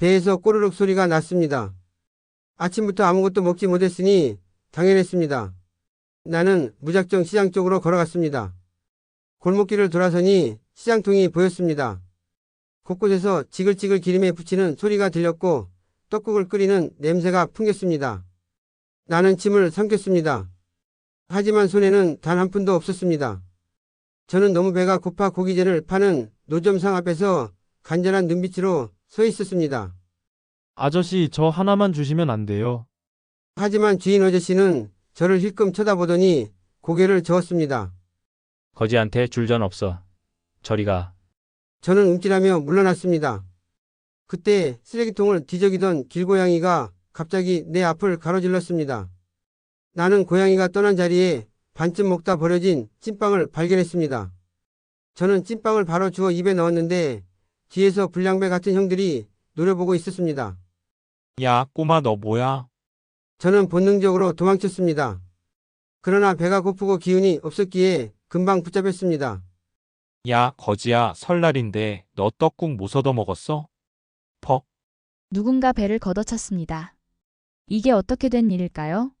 배에서 꼬르륵 소리가 났습니다. 아침부터 아무것도 먹지 못했으니 당연했습니다. 나는 무작정 시장 쪽으로 걸어갔습니다. 골목길을 돌아서니 시장통이 보였습니다. 곳곳에서 지글지글 기름에 부치는 소리가 들렸고 떡국을 끓이는 냄새가 풍겼습니다. 나는 침을 삼켰습니다. 하지만 손에는 단 한 푼도 없었습니다. 저는 너무 배가 고파 고기전을 파는 노점상 앞에서 간절한 눈빛으로 서 있었습니다. 아저씨, 저 하나만 주시면 안 돼요? 하지만 주인 아저씨는 저를 힐끔 쳐다보더니 고개를 저었습니다. 거지한테 줄전 없어. 저리 가. 저는 움찔하며 물러났습니다. 그때 쓰레기통을 뒤적이던 길고양이가 갑자기 내 앞을 가로질렀습니다. 나는 고양이가 떠난 자리에 반쯤 먹다 버려진 찐빵을 발견했습니다. 저는 찐빵을 바로 주워 입에 넣었는데 뒤에서 불량배 같은 형들이 노려보고 있었습니다. 야, 꼬마 너 뭐야? 저는 본능적으로 도망쳤습니다. 그러나 배가 고프고 기운이 없었기에 금방 붙잡혔습니다. 야, 거지야, 설날인데 너 떡국 못 얻어 먹었어? 퍽. 누군가 배를 걷어찼습니다. 이게 어떻게 된 일일까요?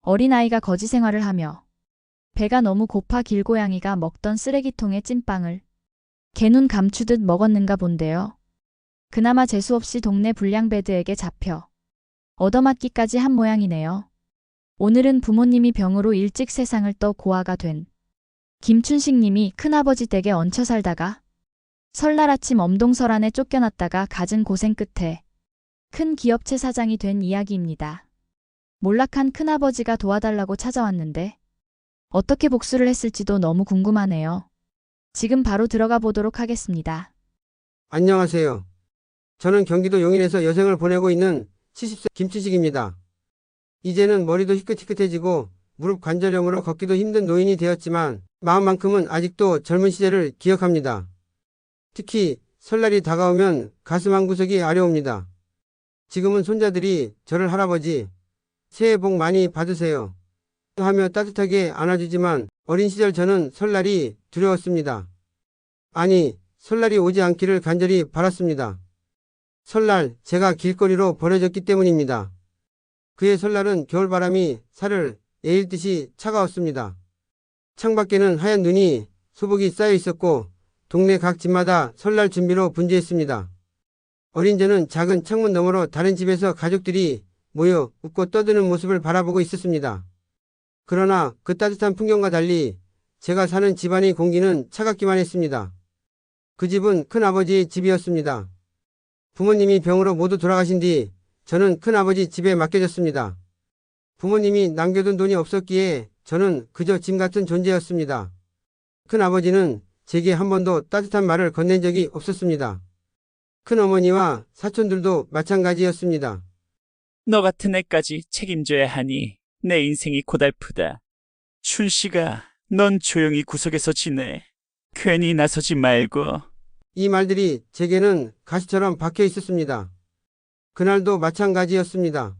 어린아이가 거지 생활을 하며 배가 너무 고파 길고양이가 먹던 쓰레기통의 찐빵을 개눈 감추듯 먹었는가 본데요. 그나마 재수없이 동네 불량배드에게 잡혀 얻어맞기까지 한 모양이네요. 오늘은 부모님이 병으로 일찍 세상을 떠 고아가 된 김춘식 님이 큰아버지 댁에 얹혀 살다가 설날 아침 엄동설안에 쫓겨났다가 갖은 고생 끝에 큰 기업체 사장이 된 이야기입니다. 몰락한 큰아버지가 도와달라고 찾아왔는데 어떻게 복수를 했을지도 너무 궁금하네요. 지금 바로 들어가 보도록 하겠습니다. 안녕하세요. 저는 경기도 용인에서 여생을 보내고 있는 70세 김춘식입니다. 이제는 머리도 희끗희끗해지고 무릎 관절염으로 걷기도 힘든 노인이 되었지만 마음만큼은 아직도 젊은 시절을 기억합니다. 특히 설날이 다가오면 가슴 한구석이 아려옵니다. 지금은 손자들이 저를 할아버지, 새해 복 많이 받으세요 하며 따뜻하게 안아주지만 어린 시절 저는 설날이 두려웠습니다. 아니, 설날이 오지 않기를 간절히 바랐습니다. 설날 제가 길거리로 버려졌기 때문입니다. 그의 설날은 겨울바람이 살을 에일듯이 차가웠습니다. 창밖에는 하얀 눈이 소복이 쌓여 있었고 동네 각 집마다 설날 준비로 분주했습니다. 어린 저는 작은 창문 너머로 다른 집에서 가족들이 모여 웃고 떠드는 모습을 바라보고 있었습니다. 그러나 그 따뜻한 풍경과 달리 제가 사는 집안의 공기는 차갑기만 했습니다. 그 집은 큰아버지의 집이었습니다. 부모님이 병으로 모두 돌아가신 뒤 저는 큰아버지 집에 맡겨졌습니다. 부모님이 남겨둔 돈이 없었기에 저는 그저 짐 같은 존재였습니다. 큰아버지는 제게 한 번도 따뜻한 말을 건넨 적이 없었습니다. 큰어머니와 사촌들도 마찬가지였습니다. 너 같은 애까지 책임져야 하니 내 인생이 고달프다. 춘식아, 넌 조용히 구석에서 지내. 괜히 나서지 말고. 이 말들이 제게는 가시처럼 박혀 있었습니다. 그날도 마찬가지였습니다.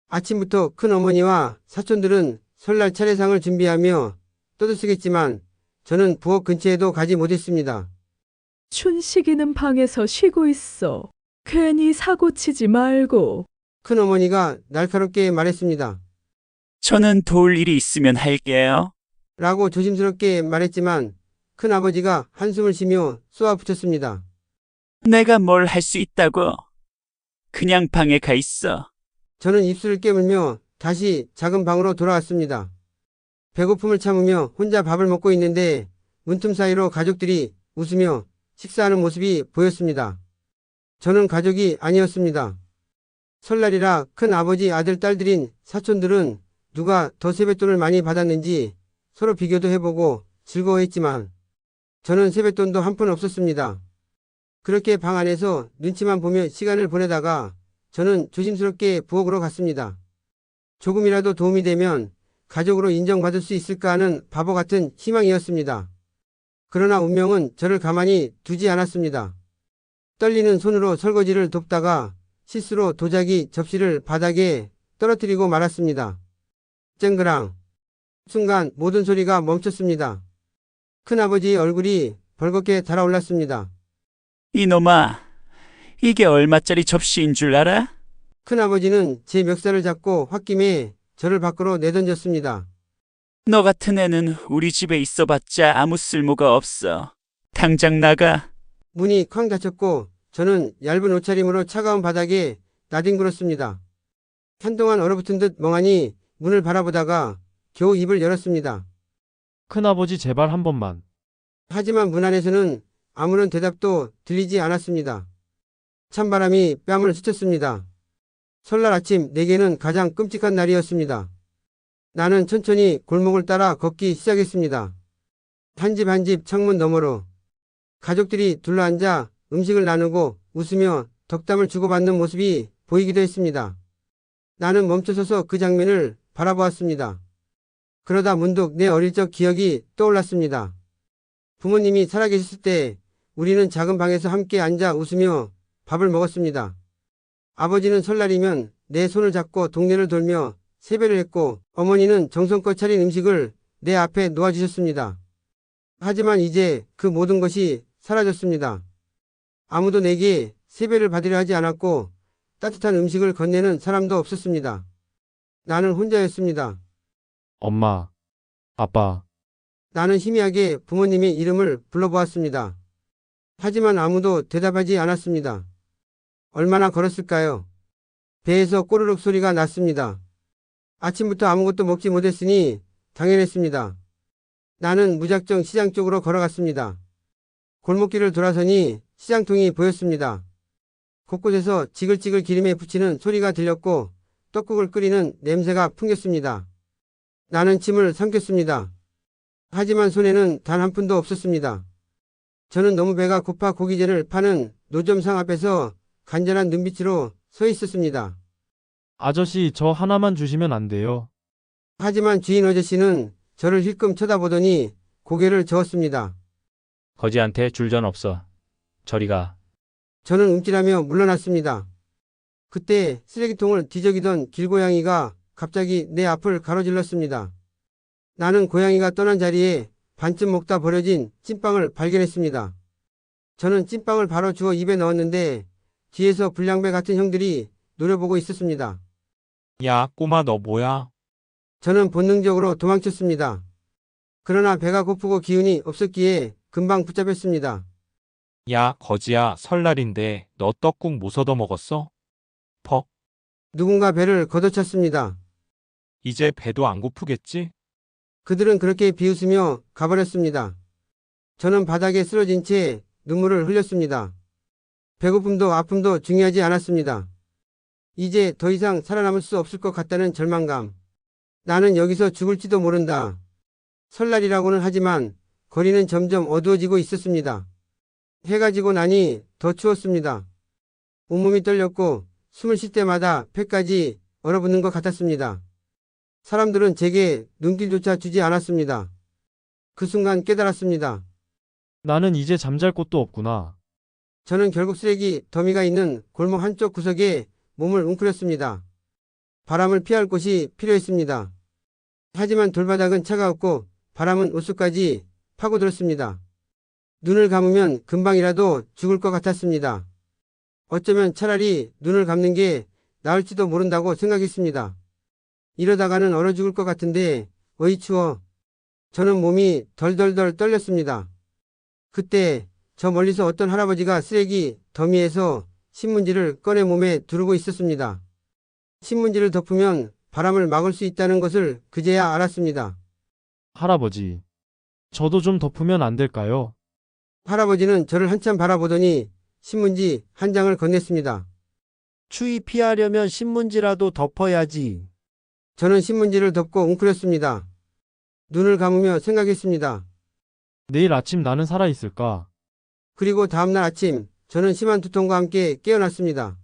아침부터 큰어머니와 사촌들은 설날 차례상을 준비하며 떠들썩했지만 저는 부엌 근처에도 가지 못했습니다. 춘식이는 방에서 쉬고 있어. 괜히 사고 치지 말고. 큰어머니가 날카롭게 말했습니다. 저는 도울 일이 있으면 할게요. 라고 조심스럽게 말했지만 큰아버지가 한숨을 쉬며 쏘아붙였습니다. 내가 뭘 할 수 있다고. 그냥 방에 가 있어. 저는 입술을 깨물며 다시 작은 방으로 돌아왔습니다. 배고픔을 참으며 혼자 밥을 먹고 있는데 문틈 사이로 가족들이 웃으며 식사하는 모습이 보였습니다. 저는 가족이 아니었습니다. 설날이라 큰아버지 아들 딸들인 사촌들은 누가 더 세뱃돈을 많이 받았는지 서로 비교도 해보고 즐거워했지만 저는 세뱃돈도 한 푼 없었습니다. 그렇게 방 안에서 눈치만 보며 시간을 보내다가 저는 조심스럽게 부엌으로 갔습니다. 조금이라도 도움이 되면 가족으로 인정받을 수 있을까 하는 바보 같은 희망이었습니다. 그러나 운명은 저를 가만히 두지 않았습니다. 떨리는 손으로 설거지를 돕다가 실수로 도자기 접시를 바닥에 떨어뜨리고 말았습니다. 쨍그랑. 순간 모든 소리가 멈췄습니다. 큰아버지의 얼굴이 벌겋게 달아올랐습니다. 이놈아, 이게 얼마짜리 접시인 줄 알아? 큰아버지는 제 멱살을 잡고 홧김에 저를 밖으로 내던졌습니다. 너 같은 애는 우리 집에 있어봤자 아무 쓸모가 없어. 당장 나가. 문이 쾅 닫혔고 저는 얇은 옷차림으로 차가운 바닥에 나뒹굴었습니다. 한동안 얼어붙은 듯 멍하니 문을 바라보다가 겨우 입을 열었습니다. 큰아버지 제발 한 번만. 하지만 문 안에서는 아무런 대답도 들리지 않았습니다. 찬바람이 뺨을 스쳤습니다. 설날 아침 내게는 가장 끔찍한 날이었습니다. 나는 천천히 골목을 따라 걷기 시작했습니다. 한 집 한 집 창문 너머로 가족들이 둘러앉아 음식을 나누고 웃으며 덕담을 주고받는 모습이 보이기도 했습니다. 나는 멈춰서서 그 장면을 바라보았습니다. 그러다 문득 내 어릴 적 기억이 떠올랐습니다. 부모님이 살아계셨을 때 우리는 작은 방에서 함께 앉아 웃으며 밥을 먹었습니다. 아버지는 설날이면 내 손을 잡고 동네를 돌며 세배를 했고 어머니는 정성껏 차린 음식을 내 앞에 놓아주셨습니다. 하지만 이제 그 모든 것이 사라졌습니다. 아무도 내게 세배를 받으려 하지 않았고 따뜻한 음식을 건네는 사람도 없었습니다. 나는 혼자였습니다. 엄마, 아빠, 나는 희미하게 부모님의 이름을 불러보았습니다. 하지만 아무도 대답하지 않았습니다. 얼마나 걸었을까요? 배에서 꼬르륵 소리가 났습니다. 아침부터 아무것도 먹지 못했으니 당연했습니다. 나는 무작정 시장 쪽으로 걸어갔습니다. 골목길을 돌아서니 시장통이 보였습니다. 곳곳에서 지글지글 기름에 부치는 소리가 들렸고 떡국을 끓이는 냄새가 풍겼습니다. 나는 침을 삼켰습니다. 하지만 손에는 단 한 푼도 없었습니다. 저는 너무 배가 고파 고기전을 파는 노점상 앞에서 간절한 눈빛으로 서 있었습니다. 아저씨 저 하나만 주시면 안 돼요? 하지만 주인 아저씨는 저를 힐끔 쳐다보더니 고개를 저었습니다. 거지한테 줄전 없어. 저리 가. 저는 움찔하며 물러났습니다. 그때 쓰레기통을 뒤적이던 길고양이가 갑자기 내 앞을 가로질렀습니다. 나는 고양이가 떠난 자리에 반쯤 먹다 버려진 찐빵을 발견했습니다. 저는 찐빵을 바로 주워 입에 넣었는데 뒤에서 불량배 같은 형들이 노려보고 있었습니다. 야, 꼬마 너 뭐야? 저는 본능적으로 도망쳤습니다. 그러나 배가 고프고 기운이 없었기에 금방 붙잡혔습니다. 야, 거지야, 설날인데 너 떡국 못 얻어 먹었어? 퍽, 누군가 배를 걷어찼습니다. 이제 배도 안 고프겠지? 그들은 그렇게 비웃으며 가버렸습니다. 저는 바닥에 쓰러진 채 눈물을 흘렸습니다. 배고픔도 아픔도 중요하지 않았습니다. 이제 더 이상 살아남을 수 없을 것 같다는 절망감. 나는 여기서 죽을지도 모른다. 설날이라고는 하지만 거리는 점점 어두워지고 있었습니다. 해가 지고 나니 더 추웠습니다. 온몸이 떨렸고 숨을 쉴 때마다 폐까지 얼어붙는 것 같았습니다. 사람들은 제게 눈길조차 주지 않았습니다. 그 순간 깨달았습니다. 나는 이제 잠잘 곳도 없구나. 저는 결국 쓰레기 더미가 있는 골목 한쪽 구석에 몸을 웅크렸습니다. 바람을 피할 곳이 필요했습니다. 하지만 돌바닥은 차가웠고 바람은 옷속까지 파고들었습니다. 눈을 감으면 금방이라도 죽을 것 같았습니다. 어쩌면 차라리 눈을 감는 게 나을지도 모른다고 생각했습니다. 이러다가는 얼어 죽을 것 같은데 어이 추워. 저는 몸이 덜덜덜 떨렸습니다. 그때 저 멀리서 어떤 할아버지가 쓰레기 더미에서 신문지를 꺼내 몸에 두르고 있었습니다. 신문지를 덮으면 바람을 막을 수 있다는 것을 그제야 알았습니다. 할아버지, 저도 좀 덮으면 안 될까요? 할아버지는 저를 한참 바라보더니 신문지 한 장을 건넸습니다. 추위 피하려면 신문지라도 덮어야지. 저는 신문지를 덮고 웅크렸습니다. 눈을 감으며 생각했습니다. 내일 아침 나는 살아있을까? 그리고 다음날 아침 저는 심한 두통과 함께 깨어났습니다.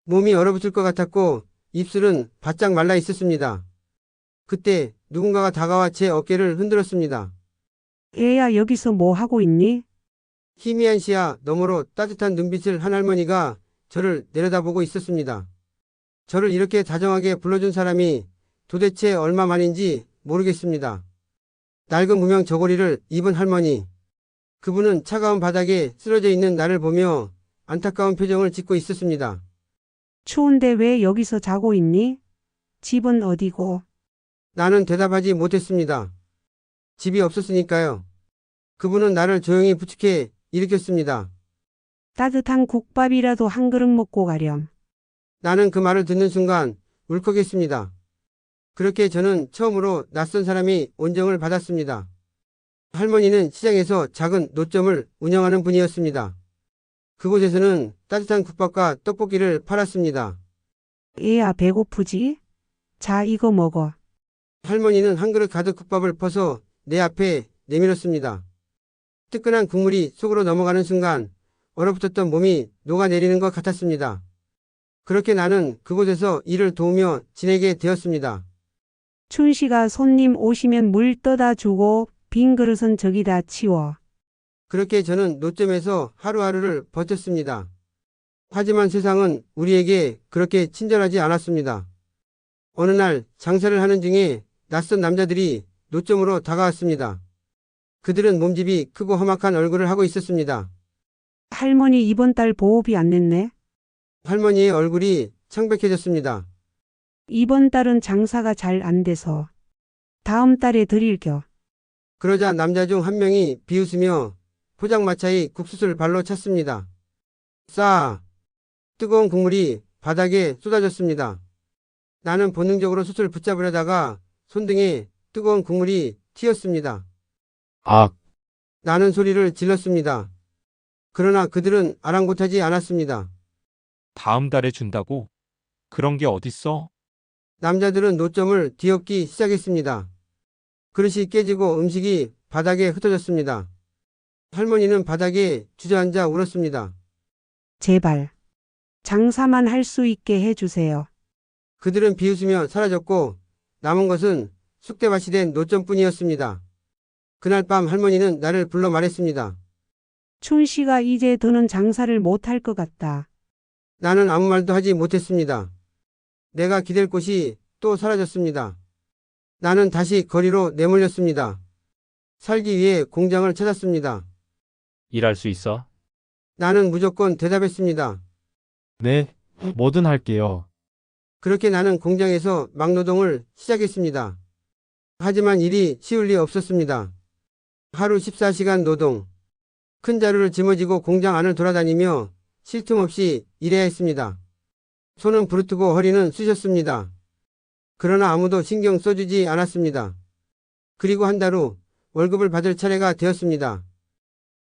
몸이 얼어붙을 것 같았고 입술은 바짝 말라 있었습니다. 그때 누군가가 다가와 제 어깨를 흔들었습니다. 애야, 여기서 뭐 하고 있니? 희미한 시야 너머로 따뜻한 눈빛을 한 할머니가 저를 내려다보고 있었습니다. 저를 이렇게 다정하게 불러준 사람이 도대체 얼마 만인지 모르겠습니다. 낡은 무명 저고리를 입은 할머니. 그분은 차가운 바닥에 쓰러져 있는 나를 보며 안타까운 표정을 짓고 있었습니다. 추운데 왜 여기서 자고 있니? 집은 어디고? 나는 대답하지 못했습니다. 집이 없었으니까요. 그분은 나를 조용히 부축해 일으켰습니다. 따뜻한 국밥이라도 한 그릇 먹고 가렴. 나는 그 말을 듣는 순간 울컥했습니다. 그렇게 저는 처음으로 낯선 사람이 온정을 받았습니다. 할머니는 시장에서 작은 노점을 운영하는 분이었습니다. 그곳에서는 따뜻한 국밥과 떡볶이를 팔았습니다. 애야 배고프지? 자 이거 먹어. 할머니는 한 그릇 가득 국밥을 퍼서 내 앞에 내밀었습니다. 뜨끈한 국물이 속으로 넘어가는 순간 얼어붙었던 몸이 녹아내리는 것 같았습니다. 그렇게 나는 그곳에서 일을 도우며 지내게 되었습니다. 춘씨가 손님 오시면 물 떠다 주고 빈 그릇은 저기다 치워. 그렇게 저는 노점에서 하루하루를 버텼습니다. 하지만 세상은 우리에게 그렇게 친절하지 않았습니다. 어느 날 장사를 하는 중에 낯선 남자들이 노점으로 다가왔습니다. 그들은 몸집이 크고 험악한 얼굴을 하고 있었습니다. 할머니 이번 달 보호비 안 냈네. 할머니의 얼굴이 창백해졌습니다. 이번 달은 장사가 잘 안 돼서 다음 달에 드릴겨. 그러자 남자 중 한 명이 비웃으며 포장마차의 국수를 발로 찼습니다. 싸! 뜨거운 국물이 바닥에 쏟아졌습니다. 나는 본능적으로 숯을 붙잡으려다가 손등에 뜨거운 국물이 튀었습니다. 악! 나는 소리를 질렀습니다. 그러나 그들은 아랑곳하지 않았습니다. 다음 달에 준다고? 그런 게 어딨어? 남자들은 노점을 뒤엎기 시작했습니다. 그릇이 깨지고 음식이 바닥에 흩어졌습니다. 할머니는 바닥에 주저앉아 울었습니다. 제발 장사만 할 수 있게 해주세요. 그들은 비웃으며 사라졌고 남은 것은 쑥대밭이 된 노점뿐이었습니다. 그날 밤 할머니는 나를 불러 말했습니다. 춘씨가 이제 더는 장사를 못할 것 같다. 나는 아무 말도 하지 못했습니다. 내가 기댈 곳이 또 사라졌습니다. 나는 다시 거리로 내몰렸습니다. 살기 위해 공장을 찾았습니다. 일할 수 있어? 나는 무조건 대답했습니다. 네, 뭐든 할게요. 그렇게 나는 공장에서 막노동을 시작했습니다. 하지만 일이 쉬울 리 없었습니다. 하루 14시간 노동. 큰 자루를 짊어지고 공장 안을 돌아다니며 쉴 틈 없이 일해야 했습니다. 손은 부르트고 허리는 쑤셨습니다. 그러나 아무도 신경 써주지 않았습니다. 그리고 한 달 후 월급을 받을 차례가 되었습니다.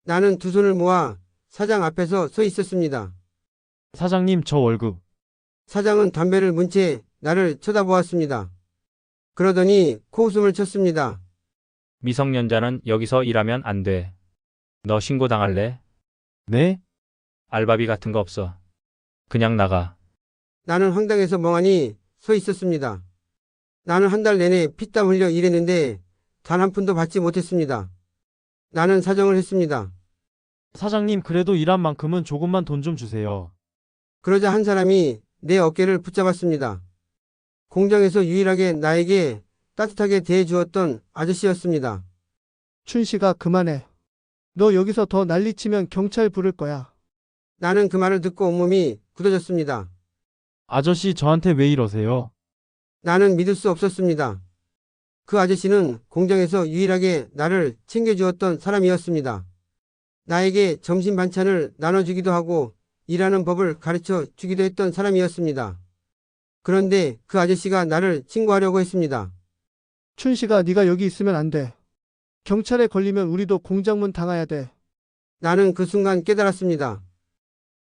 나는 두 손을 모아 사장 앞에서 서 있었습니다. 사장님, 저 월급. 사장은 담배를 문 채 나를 쳐다보았습니다. 그러더니 코웃음을 쳤습니다. 미성년자는 여기서 일하면 안 돼. 너 신고당할래? 네? 알바비 같은 거 없어. 그냥 나가. 나는 황당해서 멍하니 서 있었습니다. 나는 한 달 내내 피땀 흘려 일했는데 단 한 푼도 받지 못했습니다. 나는 사정을 했습니다. 사장님, 그래도 일한 만큼은 조금만 돈 좀 주세요. 그러자 한 사람이 내 어깨를 붙잡았습니다. 공장에서 유일하게 나에게 따뜻하게 대해주었던 아저씨였습니다. 춘씨가 그만해. 너 여기서 더 난리치면 경찰 부를 거야. 나는 그 말을 듣고 온몸이 굳어졌습니다. 아저씨, 저한테 왜 이러세요? 나는 믿을 수 없었습니다. 그 아저씨는 공장에서 유일하게 나를 챙겨주었던 사람이었습니다. 나에게 점심 반찬을 나눠주기도 하고 일하는 법을 가르쳐 주기도 했던 사람이었습니다. 그런데 그 아저씨가 나를 신고하려고 했습니다. 춘씨가 네가 여기 있으면 안 돼. 경찰에 걸리면 우리도 공장문 당해야 돼. 나는 그 순간 깨달았습니다.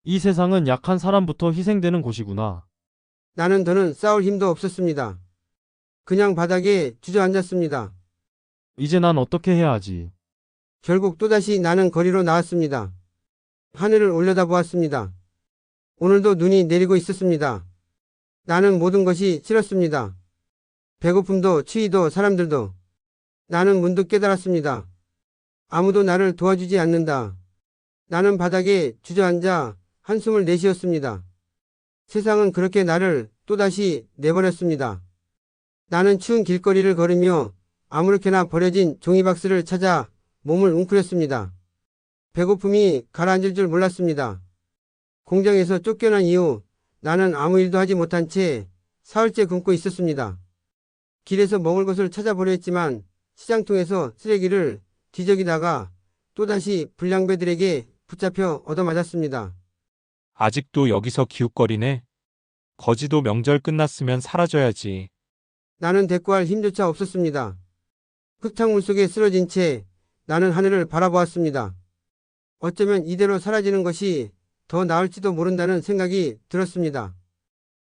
이 세상은 약한 사람부터 희생되는 곳이구나. 나는 더는 싸울 힘도 없었습니다. 그냥 바닥에 주저앉았습니다. 이제 난 어떻게 해야 하지? 결국 또다시 나는 거리로 나왔습니다. 하늘을 올려다보았습니다. 오늘도 눈이 내리고 있었습니다. 나는 모든 것이 싫었습니다. 배고픔도 추위도 사람들도. 나는 문득 깨달았습니다. 아무도 나를 도와주지 않는다. 나는 바닥에 주저앉아 한숨을 내쉬었습니다. 세상은 그렇게 나를 또다시 내버렸습니다. 나는 추운 길거리를 걸으며 아무렇게나 버려진 종이박스를 찾아 몸을 웅크렸습니다. 배고픔이 가라앉을 줄 몰랐습니다. 공장에서 쫓겨난 이후 나는 아무 일도 하지 못한 채 사흘째 굶고 있었습니다. 길에서 먹을 것을 찾아보려 했지만 시장통에서 쓰레기를 뒤적이다가 또다시 불량배들에게 붙잡혀 얻어맞았습니다. 아직도 여기서 기웃거리네. 거지도 명절 끝났으면 사라져야지. 나는 대꾸할 힘조차 없었습니다. 흙탕물 속에 쓰러진 채 나는 하늘을 바라보았습니다. 어쩌면 이대로 사라지는 것이 더 나을지도 모른다는 생각이 들었습니다.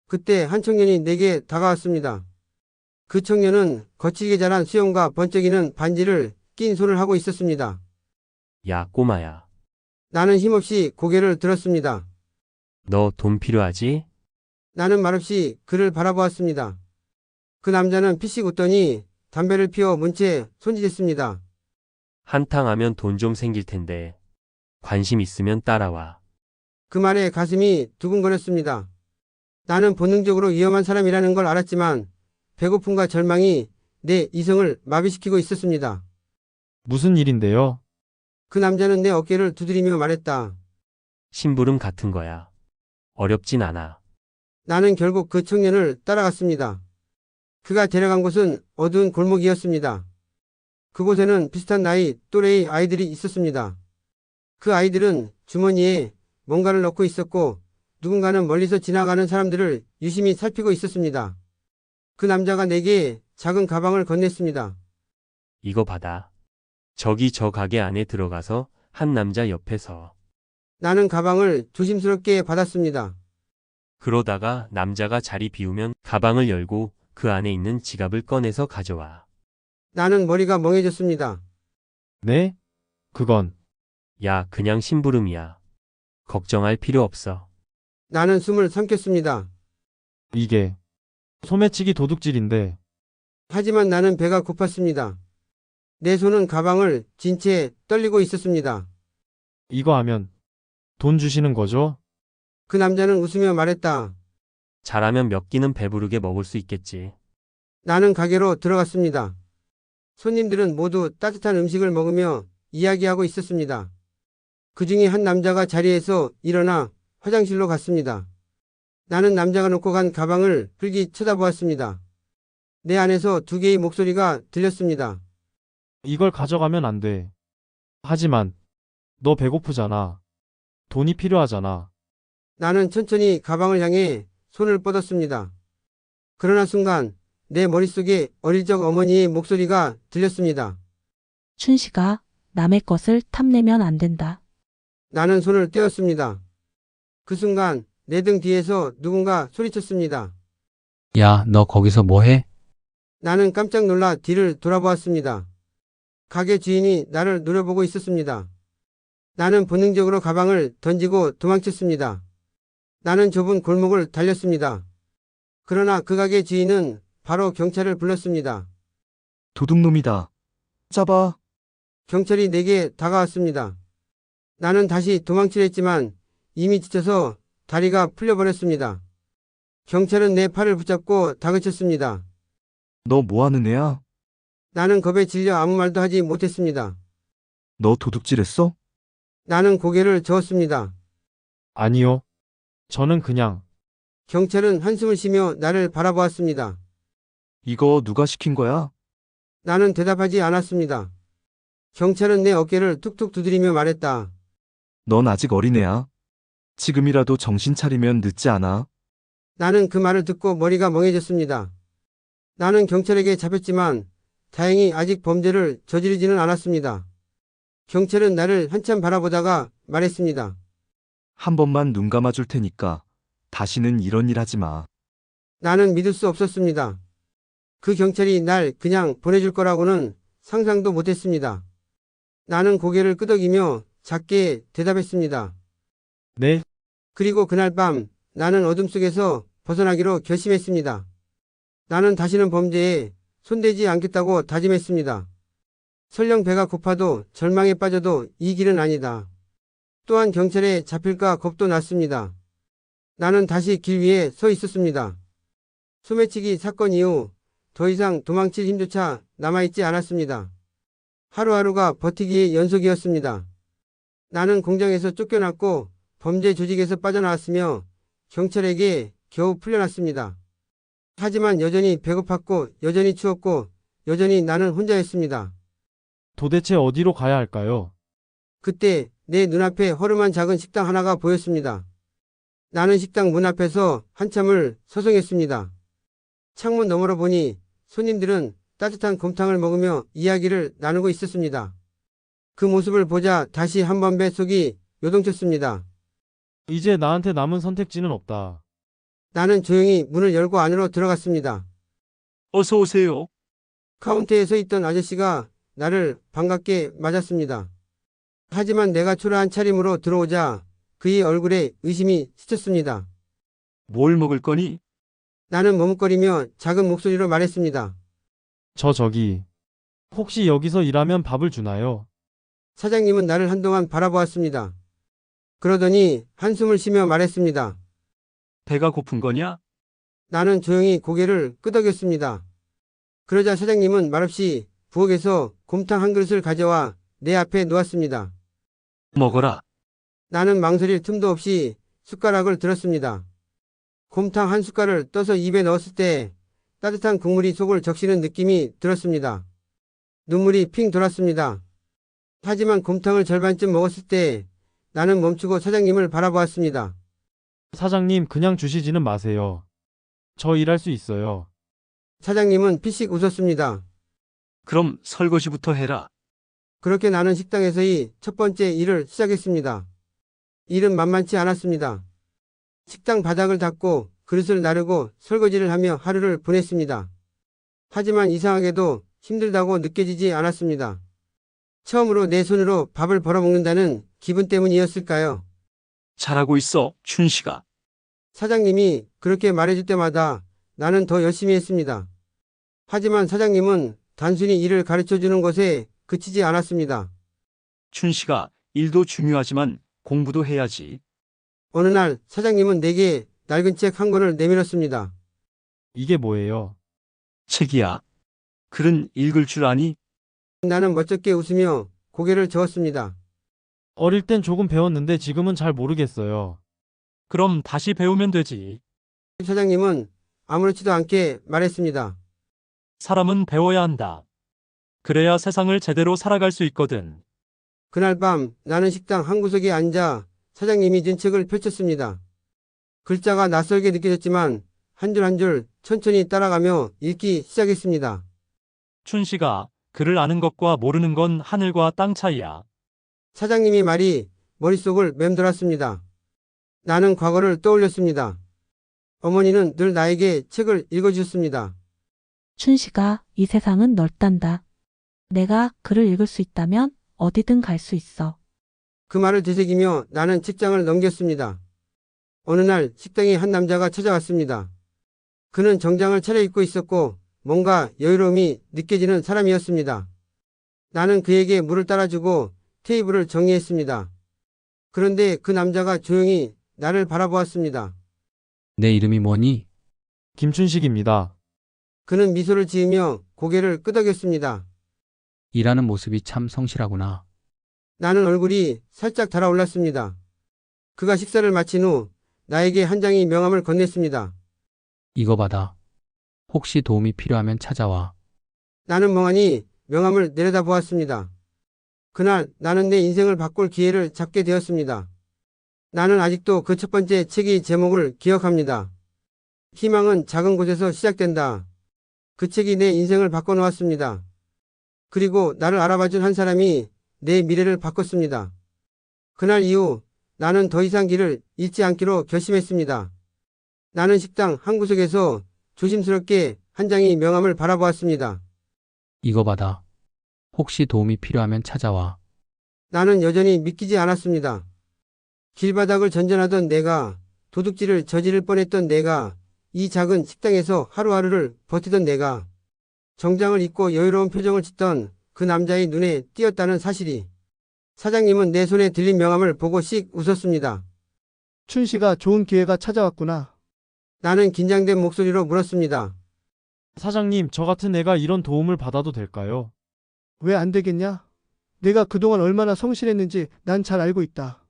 그때 한 청년이 내게 다가왔습니다. 그 청년은 거칠게 자란 수염과 번쩍이는 반지를 낀 손을 하고 있었습니다. 야, 꼬마야. 나는 힘없이 고개를 들었습니다. 너 돈 필요하지? 나는 말없이 그를 바라보았습니다. 그 남자는 피식 웃더니 담배를 피워 문채 손질했습니다. 한탕 하면 돈 좀 생길 텐데. 관심 있으면 따라와. 그 말에 가슴이 두근거렸습니다. 나는 본능적으로 위험한 사람이라는 걸 알았지만 배고픔과 절망이 내 이성을 마비시키고 있었습니다. 무슨 일인데요? 그 남자는 내 어깨를 두드리며 말했다. 심부름 같은 거야. 어렵진 않아. 나는 결국 그 청년을 따라갔습니다. 그가 데려간 곳은 어두운 골목이었습니다. 그곳에는 비슷한 나이 또래의 아이들이 있었습니다. 그 아이들은 주머니에 뭔가를 넣고 있었고 누군가는 멀리서 지나가는 사람들을 유심히 살피고 있었습니다. 그 남자가 내게 작은 가방을 건넸습니다. 이거 받아. 저기 저 가게 안에 들어가서 한 남자 옆에서. 나는 가방을 조심스럽게 받았습니다. 그러다가 남자가 자리 비우면 가방을 열고 그 안에 있는 지갑을 꺼내서 가져와. 나는 머리가 멍해졌습니다. 네? 그건 야, 그냥 심부름이야. 걱정할 필요 없어. 나는 숨을 삼켰습니다. 이게 소매치기 도둑질인데 하지만 나는 배가 고팠습니다. 내 손은 가방을 쥔 채 떨리고 있었습니다. 이거 하면 돈 주시는 거죠? 그 남자는 웃으며 말했다. 잘하면 몇 끼는 배부르게 먹을 수 있겠지. 나는 가게로 들어갔습니다. 손님들은 모두 따뜻한 음식을 먹으며 이야기하고 있었습니다. 그 중에 한 남자가 자리에서 일어나 화장실로 갔습니다. 나는 남자가 놓고 간 가방을 흘기 쳐다보았습니다. 내 안에서 두 개의 목소리가 들렸습니다. 이걸 가져가면 안 돼. 하지만 너 배고프잖아. 돈이 필요하잖아. 나는 천천히 가방을 향해 손을 뻗었습니다. 그러나 순간 내 머릿속에 어릴 적 어머니의 목소리가 들렸습니다. 춘식아, 남의 것을 탐내면 안 된다. 나는 손을 떼었습니다. 그 순간 내 등 뒤에서 누군가 소리쳤습니다. 야, 너 거기서 뭐 해? 나는 깜짝 놀라 뒤를 돌아보았습니다. 가게 주인이 나를 노려보고 있었습니다. 나는 본능적으로 가방을 던지고 도망쳤습니다. 나는 좁은 골목을 달렸습니다. 그러나 그 가게 주인은 바로 경찰을 불렀습니다. 도둑놈이다. 잡아. 경찰이 내게 다가왔습니다. 나는 다시 도망치려 했지만 이미 지쳐서 다리가 풀려버렸습니다. 경찰은 내 팔을 붙잡고 다그쳤습니다. 너 뭐하는 애야? 나는 겁에 질려 아무 말도 하지 못했습니다. 너 도둑질했어? 나는 고개를 저었습니다. 아니요. 저는 그냥 경찰은 한숨을 쉬며 나를 바라보았습니다. 이거 누가 시킨 거야? 나는 대답하지 않았습니다. 경찰은 내 어깨를 툭툭 두드리며 말했다. 넌 아직 어린애야. 지금이라도 정신 차리면 늦지 않아. 나는 그 말을 듣고 머리가 멍해졌습니다. 나는 경찰에게 잡혔지만 다행히 아직 범죄를 저지르지는 않았습니다. 경찰은 나를 한참 바라보다가 말했습니다. 한 번만 눈 감아줄 테니까 다시는 이런 일 하지 마. 나는 믿을 수 없었습니다. 그 경찰이 날 그냥 보내줄 거라고는 상상도 못했습니다. 나는 고개를 끄덕이며 작게 대답했습니다. 네, 그리고 그날 밤 나는 어둠 속에서 벗어나기로 결심했습니다. 나는 다시는 범죄에 손대지 않겠다고 다짐했습니다. 설령 배가 고파도 절망에 빠져도 이 길은 아니다. 또한 경찰에 잡힐까 겁도 났습니다. 나는 다시 길 위에 서 있었습니다. 소매치기 사건 이후 더 이상 도망칠 힘조차 남아있지 않았습니다. 하루하루가 버티기의 연속이었습니다. 나는 공장에서 쫓겨났고 범죄 조직에서 빠져나왔으며 경찰에게 겨우 풀려났습니다. 하지만 여전히 배고팠고 여전히 추웠고 여전히 나는 혼자였습니다. 도대체 어디로 가야 할까요? 그때 내 눈앞에 허름한 작은 식당 하나가 보였습니다. 나는 식당 문 앞에서 한참을 서성했습니다. 창문 너머로 보니 손님들은 따뜻한 곰탕을 먹으며 이야기를 나누고 있었습니다. 그 모습을 보자 다시 한번 뱃속이 요동쳤습니다. 이제 나한테 남은 선택지는 없다. 나는 조용히 문을 열고 안으로 들어갔습니다. 어서 오세요. 카운터에 서 있던 아저씨가 나를 반갑게 맞았습니다. 하지만 내가 초라한 차림으로 들어오자 그의 얼굴에 의심이 스쳤습니다. 뭘 먹을 거니? 나는 머뭇거리며 작은 목소리로 말했습니다. 저기. 혹시 여기서 일하면 밥을 주나요? 사장님은 나를 한동안 바라보았습니다. 그러더니 한숨을 쉬며 말했습니다. 배가 고픈 거냐? 나는 조용히 고개를 끄덕였습니다. 그러자 사장님은 말없이 부엌에서 곰탕 한 그릇을 가져와 내 앞에 놓았습니다. 먹어라. 나는 망설일 틈도 없이 숟가락을 들었습니다. 곰탕 한 숟갈을 떠서 입에 넣었을 때 따뜻한 국물이 속을 적시는 느낌이 들었습니다. 눈물이 핑 돌았습니다. 하지만 곰탕을 절반쯤 먹었을 때 나는 멈추고 사장님을 바라보았습니다. 사장님, 그냥 주시지는 마세요. 저 일할 수 있어요. 사장님은 피식 웃었습니다. 그럼 설거지부터 해라. 그렇게 나는 식당에서의 첫 번째 일을 시작했습니다. 일은 만만치 않았습니다. 식당 바닥을 닦고 그릇을 나르고 설거지를 하며 하루를 보냈습니다. 하지만 이상하게도 힘들다고 느껴지지 않았습니다. 처음으로 내 손으로 밥을 벌어먹는다는 기분 때문이었을까요? 잘하고 있어, 춘식아. 사장님이 그렇게 말해줄 때마다 나는 더 열심히 했습니다. 하지만 사장님은 단순히 일을 가르쳐주는 것에 그치지 않았습니다. 춘식아, 일도 중요하지만 공부도 해야지. 어느 날 사장님은 내게 낡은 책 한 권을 내밀었습니다. 이게 뭐예요? 책이야. 글은 읽을 줄 아니? 나는 멋쩍게 웃으며 고개를 저었습니다. 어릴 땐 조금 배웠는데 지금은 잘 모르겠어요. 그럼 다시 배우면 되지. 사장님은 아무렇지도 않게 말했습니다. 사람은 배워야 한다. 그래야 세상을 제대로 살아갈 수 있거든. 그날 밤 나는 식당 한 구석에 앉아 사장님이 준 책을 펼쳤습니다. 글자가 낯설게 느껴졌지만 한 줄 한 줄 천천히 따라가며 읽기 시작했습니다. 춘식아, 글을 아는 것과 모르는 건 하늘과 땅 차이야. 사장님의 말이 머릿속을 맴돌았습니다. 나는 과거를 떠올렸습니다. 어머니는 늘 나에게 책을 읽어주셨습니다. 춘식아, 이 세상은 넓단다. 내가 글을 읽을 수 있다면 어디든 갈 수 있어. 그 말을 되새기며 나는 책장을 넘겼습니다. 어느 날 식당에 한 남자가 찾아왔습니다. 그는 정장을 차려입고 있었고 뭔가 여유로움이 느껴지는 사람이었습니다. 나는 그에게 물을 따라주고 테이블을 정리했습니다. 그런데 그 남자가 조용히 나를 바라보았습니다. 내 이름이 뭐니? 김춘식입니다. 그는 미소를 지으며 고개를 끄덕였습니다. 일하는 모습이 참 성실하구나. 나는 얼굴이 살짝 달아올랐습니다. 그가 식사를 마친 후 나에게 한 장의 명함을 건넸습니다. 이거 받아. 혹시 도움이 필요하면 찾아와. 나는 멍하니 명함을 내려다보았습니다. 그날 나는 내 인생을 바꿀 기회를 잡게 되었습니다. 나는 아직도 그 첫 번째 책의 제목을 기억합니다. 희망은 작은 곳에서 시작된다. 그 책이 내 인생을 바꿔놓았습니다. 그리고 나를 알아봐준 한 사람이 내 미래를 바꿨습니다. 그날 이후 나는 더 이상 길을 잃지 않기로 결심했습니다. 나는 식당 한 구석에서 조심스럽게 한 장의 명함을 바라보았습니다. 이거 받아. 혹시 도움이 필요하면 찾아와. 나는 여전히 믿기지 않았습니다. 길바닥을 전전하던 내가, 도둑질을 저지를 뻔했던 내가, 이 작은 식당에서 하루하루를 버티던 내가, 정장을 입고 여유로운 표정을 짓던 그 남자의 눈에 띄었다는 사실이. 사장님은 내 손에 들린 명함을 보고 씩 웃었습니다. 춘식아, 좋은 기회가 찾아왔구나. 나는 긴장된 목소리로 물었습니다. 사장님, 저 같은 애가 이런 도움을 받아도 될까요? 왜 안 되겠냐? 내가 그동안 얼마나 성실했는지 난 잘 알고 있다.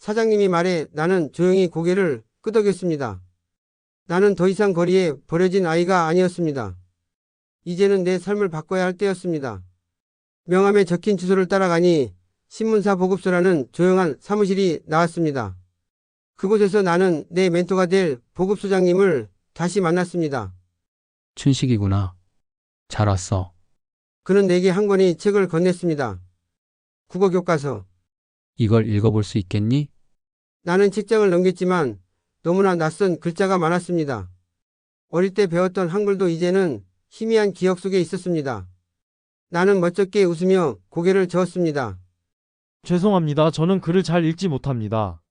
사장님이 말해 나는 조용히 고개를 끄덕였습니다. 나는 더 이상 거리에 버려진 아이가 아니었습니다. 이제는 내 삶을 바꿔야 할 때였습니다. 명함에 적힌 주소를 따라가니 신문사 보급소라는 조용한 사무실이 나왔습니다. 그곳에서 나는 내 멘토가 될 보급소장님을 다시 만났습니다. 춘식이구나. 잘 왔어. 그는 내게 한 권의 책을 건넸습니다. 국어 교과서. 이걸 읽어볼 수 있겠니? 나는 책장을 넘겼지만 너무나 낯선 글자가 많았습니다. 어릴 때 배웠던 한글도 이제는 희미한 기억 속에 있었습니다. 나는 멋쩍게 웃으며 고개를 저었습니다. 죄송합니다. 저는 글을 잘 읽지 못합니다.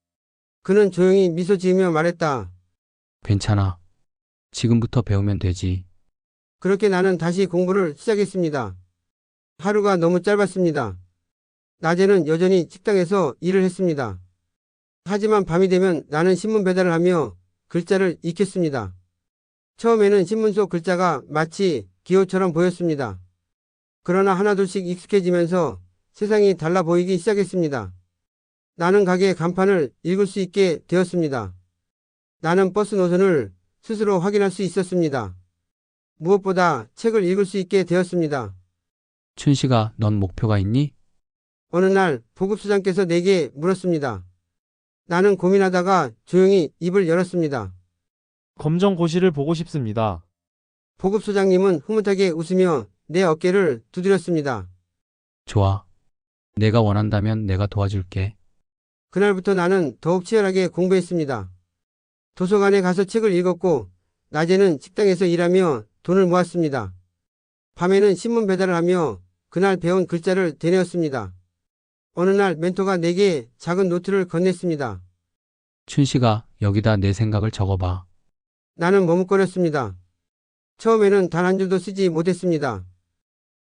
그는 조용히 미소 지으며 말했다. 괜찮아. 지금부터 배우면 되지. 그렇게 나는 다시 공부를 시작했습니다. 하루가 너무 짧았습니다. 낮에는 여전히 식당에서 일을 했습니다. 하지만 밤이 되면 나는 신문 배달을 하며 글자를 익혔습니다. 처음에는 신문 속 글자가 마치 기호처럼 보였습니다. 그러나 하나둘씩 익숙해지면서 세상이 달라 보이기 시작했습니다. 나는 가게 간판을 읽을 수 있게 되었습니다. 나는 버스 노선을 스스로 확인할 수 있었습니다. 무엇보다 책을 읽을 수 있게 되었습니다. 춘식아, 넌 목표가 있니? 어느 날 보급소장께서 내게 물었습니다. 나는 고민하다가 조용히 입을 열었습니다. 검정고시를 보고 싶습니다. 보급소장님은 흐뭇하게 웃으며 내 어깨를 두드렸습니다. 좋아. 내가 원한다면 내가 도와줄게. 그날부터 나는 더욱 치열하게 공부했습니다. 도서관에 가서 책을 읽었고 낮에는 식당에서 일하며 돈을 모았습니다. 밤에는 신문 배달을 하며 그날 배운 글자를 되뇌었습니다. 어느 날 멘토가 내게 작은 노트를 건넸습니다. 춘식아, 여기다 내 생각을 적어봐. 나는 머뭇거렸습니다. 처음에는 단 한 줄도 쓰지 못했습니다.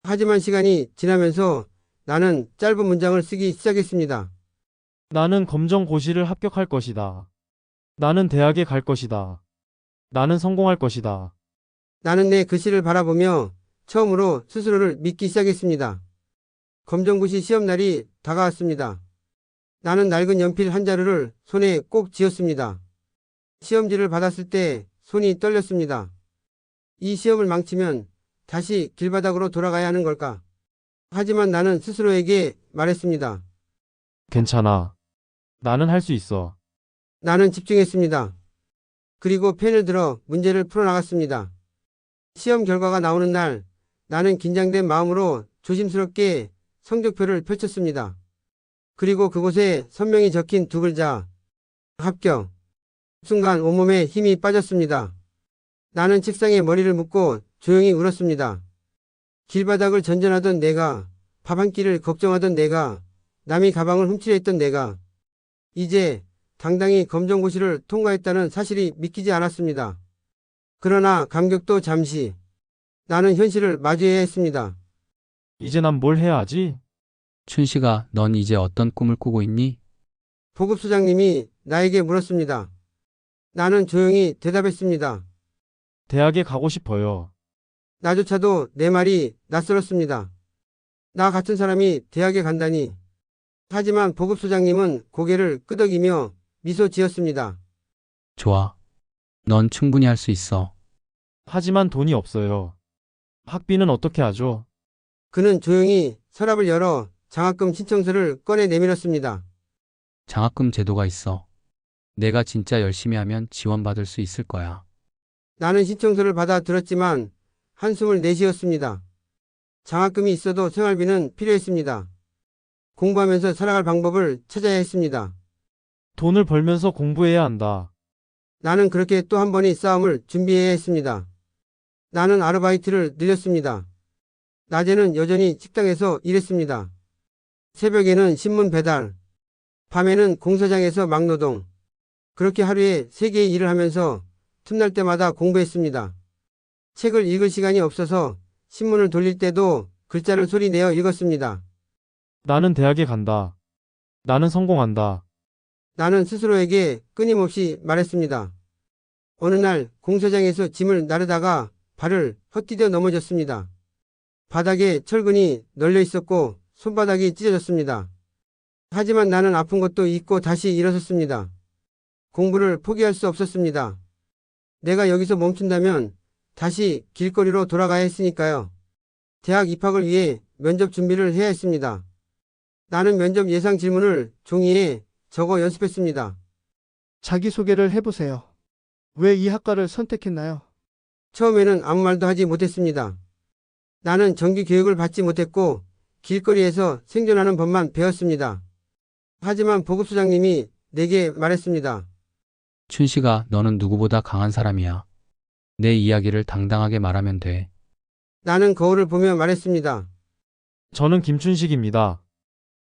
하지만 시간이 지나면서 나는 짧은 문장을 쓰기 시작했습니다. 나는 검정고시를 합격할 것이다. 나는 대학에 갈 것이다. 나는 성공할 것이다. 나는 내 글씨를 바라보며 처음으로 스스로를 믿기 시작했습니다. 검정고시 시험날이 다가왔습니다. 나는 낡은 연필 한 자루를 손에 꼭 쥐었습니다. 시험지를 받았을 때 손이 떨렸습니다. 이 시험을 망치면 다시 길바닥으로 돌아가야 하는 걸까? 하지만 나는 스스로에게 말했습니다. 괜찮아. 나는 할 수 있어. 나는 집중했습니다. 그리고 펜을 들어 문제를 풀어나갔습니다. 시험 결과가 나오는 날 나는 긴장된 마음으로 조심스럽게 성적표를 펼쳤습니다. 그리고 그곳에 선명히 적힌 두 글자, 합격. 순간 온몸에 힘이 빠졌습니다. 나는 책상에 머리를 묻고 조용히 울었습니다. 길바닥을 전전하던 내가, 밥 한 끼를 걱정하던 내가, 남이 가방을 훔치려 했던 내가, 이제 당당히 검정고시를 통과했다는 사실이 믿기지 않았습니다. 그러나 감격도 잠시. 나는 현실을 마주해야 했습니다. 이제 난 뭘 해야 하지? 춘식아, 넌 이제 어떤 꿈을 꾸고 있니? 보급소장님이 나에게 물었습니다. 나는 조용히 대답했습니다. 대학에 가고 싶어요. 나조차도 내 말이 낯설었습니다. 나 같은 사람이 대학에 간다니. 하지만 보급소장님은 고개를 끄덕이며 미소 지었습니다. 좋아. 넌 충분히 할 수 있어. 하지만 돈이 없어요. 학비는 어떻게 하죠? 그는 조용히 서랍을 열어 장학금 신청서를 꺼내 내밀었습니다. 장학금 제도가 있어. 내가 진짜 열심히 하면 지원받을 수 있을 거야. 나는 신청서를 받아 들었지만 한숨을 내쉬었습니다. 장학금이 있어도 생활비는 필요했습니다. 공부하면서 살아갈 방법을 찾아야 했습니다. 돈을 벌면서 공부해야 한다. 나는 그렇게 또 한 번의 싸움을 준비해야 했습니다. 나는 아르바이트를 늘렸습니다. 낮에는 여전히 식당에서 일했습니다. 새벽에는 신문 배달, 밤에는 공사장에서 막노동. 그렇게 하루에 3개의 일을 하면서 틈날 때마다 공부했습니다. 책을 읽을 시간이 없어서 신문을 돌릴 때도 글자를 소리내어 읽었습니다. 나는 대학에 간다. 나는 성공한다. 나는 스스로에게 끊임없이 말했습니다. 어느 날 공사장에서 짐을 나르다가 발을 헛디뎌 넘어졌습니다. 바닥에 철근이 널려 있었고 손바닥이 찢어졌습니다. 하지만 나는 아픈 것도 잊고 다시 일어섰습니다. 공부를 포기할 수 없었습니다. 내가 여기서 멈춘다면 다시 길거리로 돌아가야 했으니까요. 대학 입학을 위해 면접 준비를 해야 했습니다. 나는 면접 예상 질문을 종이에 적어 연습했습니다. 자기소개를 해보세요. 왜 이 학과를 선택했나요? 처음에는 아무 말도 하지 못했습니다. 나는 정규 교육을 받지 못했고 길거리에서 생존하는 법만 배웠습니다. 하지만 보급소장님이 내게 말했습니다. 춘식아, 너는 누구보다 강한 사람이야. 내 이야기를 당당하게 말하면 돼. 나는 거울을 보며 말했습니다. 저는 김춘식입니다.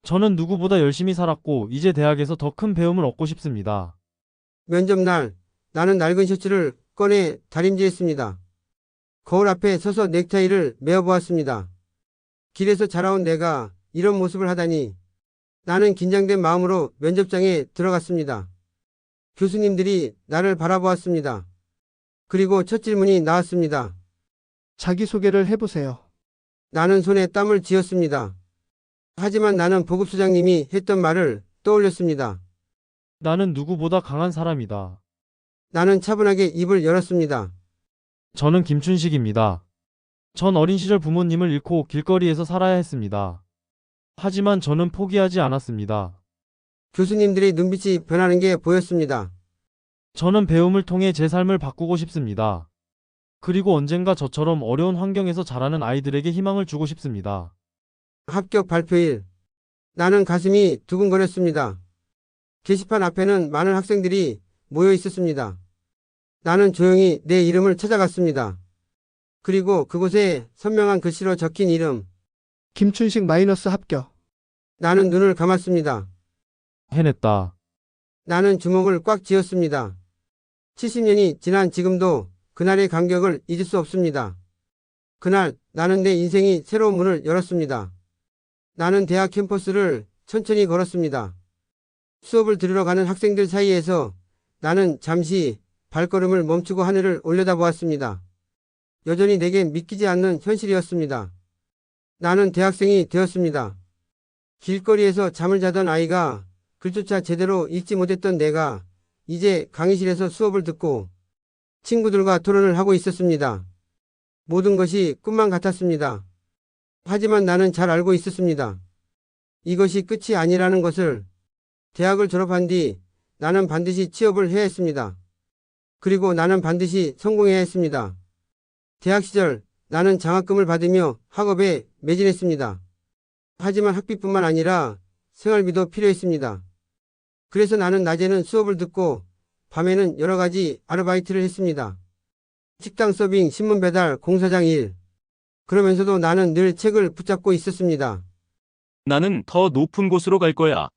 저는 누구보다 열심히 살았고 이제 대학에서 더 큰 배움을 얻고 싶습니다. 면접 날 나는 낡은 셔츠를 꺼내 다림질했습니다. 거울 앞에 서서 넥타이를 메어보았습니다. 길에서 자라온 내가 이런 모습을 하다니. 나는 긴장된 마음으로 면접장에 들어갔습니다. 교수님들이 나를 바라보았습니다. 그리고 첫 질문이 나왔습니다. 자기소개를 해보세요. 나는 손에 땀을 쥐었습니다. 하지만 나는 보급소장님이 했던 말을 떠올렸습니다. 나는 누구보다 강한 사람이다. 나는 차분하게 입을 열었습니다. 저는 김춘식입니다. 전 어린 시절 부모님을 잃고 길거리에서 살아야 했습니다. 하지만 저는 포기하지 않았습니다. 교수님들의 눈빛이 변하는 게 보였습니다. 저는 배움을 통해 제 삶을 바꾸고 싶습니다. 그리고 언젠가 저처럼 어려운 환경에서 자라는 아이들에게 희망을 주고 싶습니다. 합격 발표일. 나는 가슴이 두근거렸습니다. 게시판 앞에는 많은 학생들이 모여 있었습니다. 나는 조용히 내 이름을 찾아갔습니다. 그리고 그곳에 선명한 글씨로 적힌 이름. 김춘식 마이너스 합격. 나는 눈을 감았습니다. 해냈다. 나는 주먹을 꽉 쥐었습니다. 70년이 지난 지금도 그날의 감격을 잊을 수 없습니다. 그날 나는 내 인생이 새로운 문을 열었습니다. 나는 대학 캠퍼스를 천천히 걸었습니다. 수업을 들으러 가는 학생들 사이에서 나는 잠시 발걸음을 멈추고 하늘을 올려다보았습니다. 여전히 내겐 믿기지 않는 현실이었습니다. 나는 대학생이 되었습니다. 길거리에서 잠을 자던 아이가 글조차 제대로 읽지 못했던 내가 이제 강의실에서 수업을 듣고 친구들과 토론을 하고 있었습니다. 모든 것이 꿈만 같았습니다. 하지만 나는 잘 알고 있었습니다. 이것이 끝이 아니라는 것을. 대학을 졸업한 뒤 나는 반드시 취업을 해야 했습니다. 그리고 나는 반드시 성공해야 했습니다. 대학 시절 나는 장학금을 받으며 학업에 매진했습니다. 하지만 학비뿐만 아니라 생활비도 필요했습니다. 그래서 나는 낮에는 수업을 듣고 밤에는 여러 가지 아르바이트를 했습니다. 식당 서빙, 신문 배달, 공사장 일. 그러면서도 나는 늘 책을 붙잡고 있었습니다. 나는 더 높은 곳으로 갈 거야.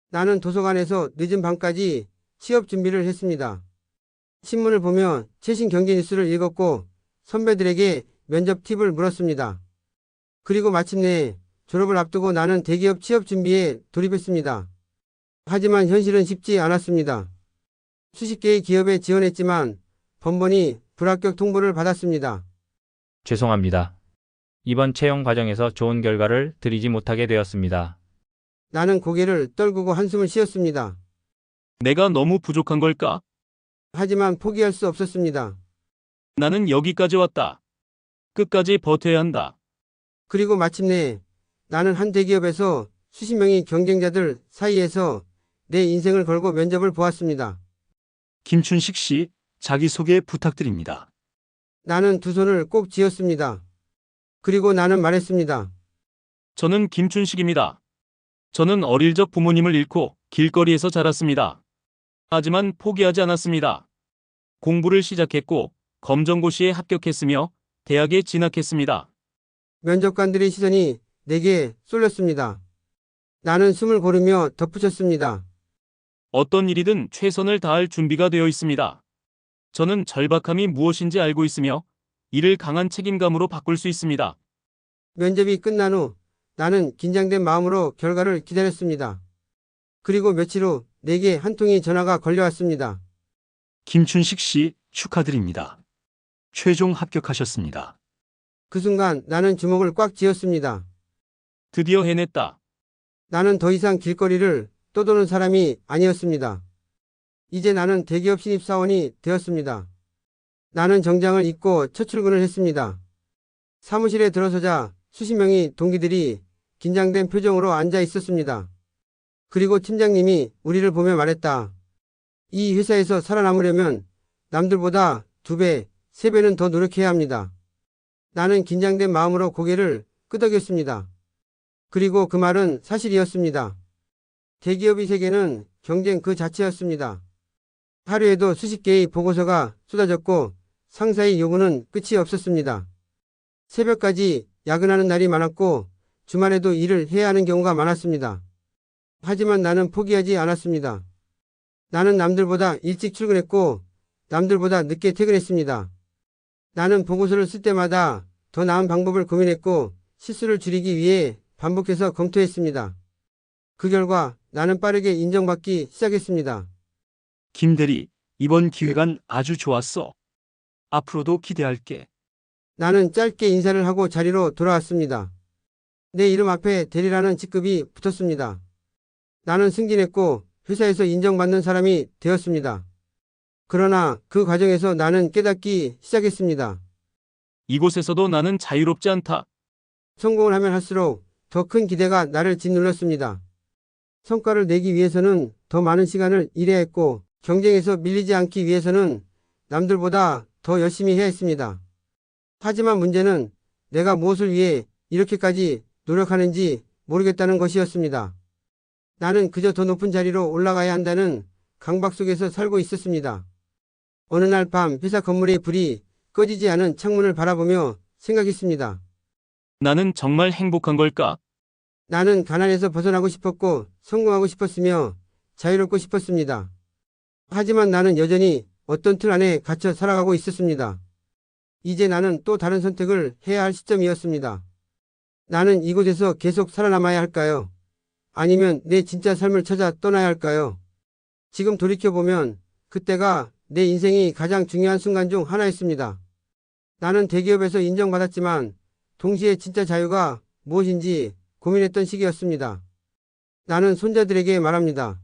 나는 도서관에서 늦은 밤까지 취업 준비를 했습니다. 신문을 보며 최신 경제 뉴스를 읽었고 선배들에게 면접 팁을 물었습니다. 그리고 마침내 졸업을 앞두고 나는 대기업 취업 준비에 돌입했습니다. 하지만 현실은 쉽지 않았습니다. 수십 개의 기업에 지원했지만 번번이 불합격 통보를 받았습니다. 죄송합니다. 이번 채용 과정에서 좋은 결과를 드리지 못하게 되었습니다. 나는 고개를 떨구고 한숨을 쉬었습니다. 내가 너무 부족한 걸까? 하지만 포기할 수 없었습니다. 나는 여기까지 왔다. 끝까지 버텨야 한다. 그리고 마침내 나는 한 대기업에서 수십 명의 경쟁자들 사이에서 내 인생을 걸고 면접을 보았습니다. 김춘식 씨, 자기소개 부탁드립니다. 나는 두 손을 꼭 쥐었습니다. 그리고 나는 말했습니다. 저는 김춘식입니다. 저는 어릴 적 부모님을 잃고 길거리에서 자랐습니다. 하지만 포기하지 않았습니다. 공부를 시작했고 검정고시에 합격했으며 대학에 진학했습니다. 면접관들의 시선이 내게 쏠렸습니다. 나는 숨을 고르며 덧붙였습니다. 어떤 일이든 최선을 다할 준비가 되어 있습니다. 저는 절박함이 무엇인지 알고 있으며 이를 강한 책임감으로 바꿀 수 있습니다. 면접이 끝난 후 나는 긴장된 마음으로 결과를 기다렸습니다. 그리고 며칠 후 내게 한 통의 전화가 걸려왔습니다. 김춘식 씨, 축하드립니다. 최종 합격하셨습니다. 그 순간 나는 주먹을 꽉 쥐었습니다. 드디어 해냈다. 나는 더 이상 길거리를 떠도는 사람이 아니었습니다. 이제 나는 대기업 신입사원이 되었습니다. 나는 정장을 입고 첫 출근을 했습니다. 사무실에 들어서자 수십 명의 동기들이 긴장된 표정으로 앉아 있었습니다. 그리고 팀장님이 우리를 보며 말했다. 이 회사에서 살아남으려면 남들보다 2배, 3배는 더 노력해야 합니다. 나는 긴장된 마음으로 고개를 끄덕였습니다. 그리고 그 말은 사실이었습니다. 대기업의 세계는 경쟁 그 자체였습니다. 하루에도 수십 개의 보고서가 쏟아졌고 상사의 요구는 끝이 없었습니다. 새벽까지 야근하는 날이 많았고 주말에도 일을 해야 하는 경우가 많았습니다. 하지만 나는 포기하지 않았습니다. 나는 남들보다 일찍 출근했고 남들보다 늦게 퇴근했습니다. 나는 보고서를 쓸 때마다 더 나은 방법을 고민했고 실수를 줄이기 위해 반복해서 검토했습니다. 그 결과 나는 빠르게 인정받기 시작했습니다. 김 대리, 이번 기획안 아주 좋았어. 앞으로도 기대할게. 나는 짧게 인사를 하고 자리로 돌아왔습니다. 내 이름 앞에 대리라는 직급이 붙었습니다. 나는 승진했고 회사에서 인정받는 사람이 되었습니다. 그러나 그 과정에서 나는 깨닫기 시작했습니다. 이곳에서도 나는 자유롭지 않다. 성공을 하면 할수록 더 큰 기대가 나를 짓눌렀습니다. 성과를 내기 위해서는 더 많은 시간을 일해야 했고 경쟁에서 밀리지 않기 위해서는 남들보다 더 열심히 해야 했습니다. 하지만 문제는 내가 무엇을 위해 이렇게까지 노력하는지 모르겠다는 것이었습니다. 나는 그저 더 높은 자리로 올라가야 한다는 강박 속에서 살고 있었습니다. 어느 날 밤 회사 건물의 불이 꺼지지 않은 창문을 바라보며 생각했습니다. 나는 정말 행복한 걸까? 나는 가난에서 벗어나고 싶었고 성공하고 싶었으며 자유롭고 싶었습니다. 하지만 나는 여전히 어떤 틀 안에 갇혀 살아가고 있었습니다. 이제 나는 또 다른 선택을 해야 할 시점이었습니다. 나는 이곳에서 계속 살아남아야 할까요? 아니면 내 진짜 삶을 찾아 떠나야 할까요? 지금 돌이켜보면 그때가 내 인생이 가장 중요한 순간 중 하나였습니다. 나는 대기업에서 인정받았지만 동시에 진짜 자유가 무엇인지 고민했던 시기였습니다. 나는 손자들에게 말합니다.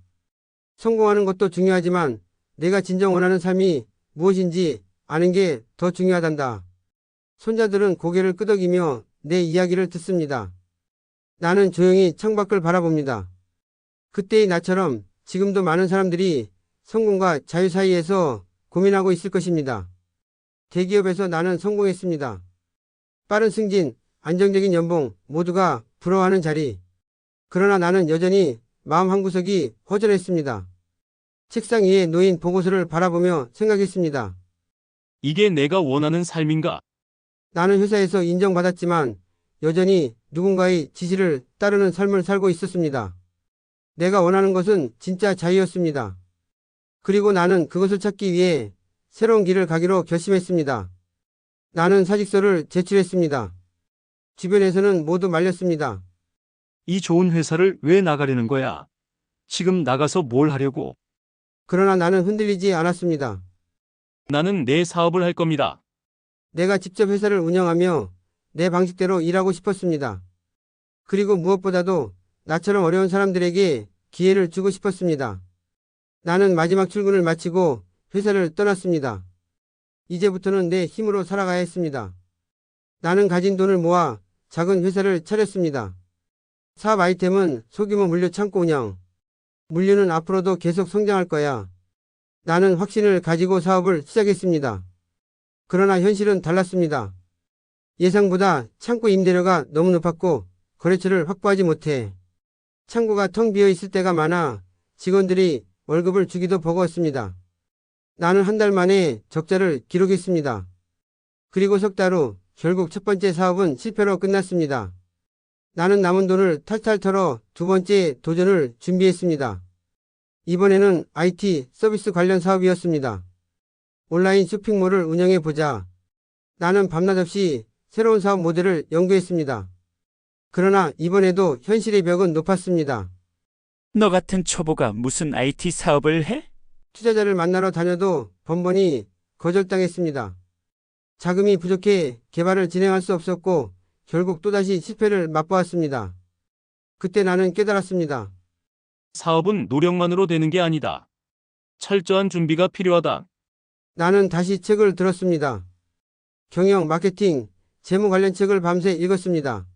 성공하는 것도 중요하지만 내가 진정 원하는 삶이 무엇인지 아는 게 더 중요하단다. 손자들은 고개를 끄덕이며 내 이야기를 듣습니다. 나는 조용히 창밖을 바라봅니다. 그때의 나처럼 지금도 많은 사람들이 성공과 자유 사이에서 고민하고 있을 것입니다. 대기업에서 나는 성공했습니다. 빠른 승진, 안정적인 연봉, 모두가 부러워하는 자리. 그러나 나는 여전히 마음 한구석이 허전했습니다. 책상 위에 놓인 보고서를 바라보며 생각했습니다. 이게 내가 원하는 삶인가? 나는 회사에서 인정받았지만 여전히 누군가의 지시를 따르는 삶을 살고 있었습니다. 내가 원하는 것은 진짜 자유였습니다. 그리고 나는 그것을 찾기 위해 새로운 길을 가기로 결심했습니다. 나는 사직서를 제출했습니다. 주변에서는 모두 말렸습니다. 이 좋은 회사를 왜 나가려는 거야? 지금 나가서 뭘 하려고? 그러나 나는 흔들리지 않았습니다. 나는 내 사업을 할 겁니다. 내가 직접 회사를 운영하며 내 방식대로 일하고 싶었습니다. 그리고 무엇보다도 나처럼 어려운 사람들에게 기회를 주고 싶었습니다. 나는 마지막 출근을 마치고 회사를 떠났습니다. 이제부터는 내 힘으로 살아가야 했습니다. 나는 가진 돈을 모아 작은 회사를 차렸습니다. 사업 아이템은 소규모 물류 창고 운영. 물류는 앞으로도 계속 성장할 거야. 나는 확신을 가지고 사업을 시작했습니다. 그러나 현실은 달랐습니다. 예상보다 창고 임대료가 너무 높았고 거래처를 확보하지 못해 창고가 텅 비어 있을 때가 많아 직원들이 월급을 주기도 버거웠습니다. 나는 한 달 만에 적자를 기록했습니다. 그리고 석 달 후 결국 첫 번째 사업은 실패로 끝났습니다. 나는 남은 돈을 탈탈 털어 두 번째 도전을 준비했습니다. 이번에는 IT 서비스 관련 사업이었습니다. 온라인 쇼핑몰을 운영해보자. 나는 밤낮 없이 새로운 사업 모델을 연구했습니다. 그러나 이번에도 현실의 벽은 높았습니다. 너 같은 초보가 무슨 IT 사업을 해? 투자자를 만나러 다녀도 번번이 거절당했습니다. 자금이 부족해 개발을 진행할 수 없었고 결국 또다시 실패를 맛보았습니다. 그때 나는 깨달았습니다. 사업은 노력만으로 되는 게 아니다. 철저한 준비가 필요하다. 나는 다시 책을 들었습니다. 경영, 마케팅, 재무 관련 책을 밤새 읽었습니다.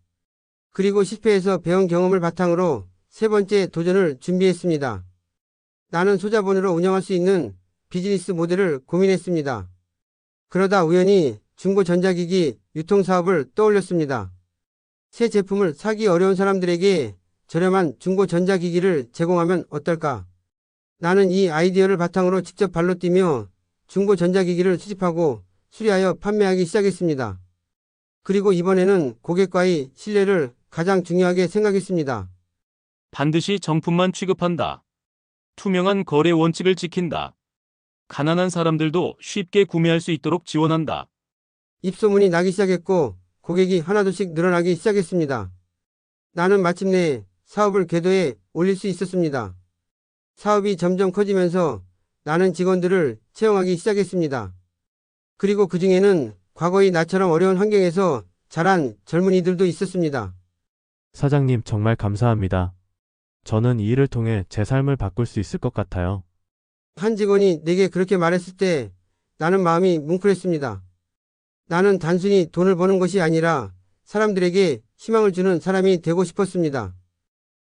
그리고 실패해서 배운 경험을 바탕으로 세 번째 도전을 준비했습니다. 나는 소자본으로 운영할 수 있는 비즈니스 모델을 고민했습니다. 그러다 우연히 중고 전자기기 유통사업을 떠올렸습니다. 새 제품을 사기 어려운 사람들에게 저렴한 중고 전자기기를 제공하면 어떨까? 나는 이 아이디어를 바탕으로 직접 발로 뛰며 중고 전자기기를 수집하고 수리하여 판매하기 시작했습니다. 그리고 이번에는 고객과의 신뢰를 가장 중요하게 생각했습니다. 반드시 정품만 취급한다. 투명한 거래 원칙을 지킨다. 가난한 사람들도 쉽게 구매할 수 있도록 지원한다. 입소문이 나기 시작했고 고객이 하나둘씩 늘어나기 시작했습니다. 나는 마침내 사업을 궤도에 올릴 수 있었습니다. 사업이 점점 커지면서 나는 직원들을 채용하기 시작했습니다. 그리고 그 중에는 과거의 나처럼 어려운 환경에서 자란 젊은이들도 있었습니다. 사장님, 정말 감사합니다. 저는 이 일을 통해 제 삶을 바꿀 수 있을 것 같아요. 한 직원이 내게 그렇게 말했을 때 나는 마음이 뭉클했습니다. 나는 단순히 돈을 버는 것이 아니라 사람들에게 희망을 주는 사람이 되고 싶었습니다.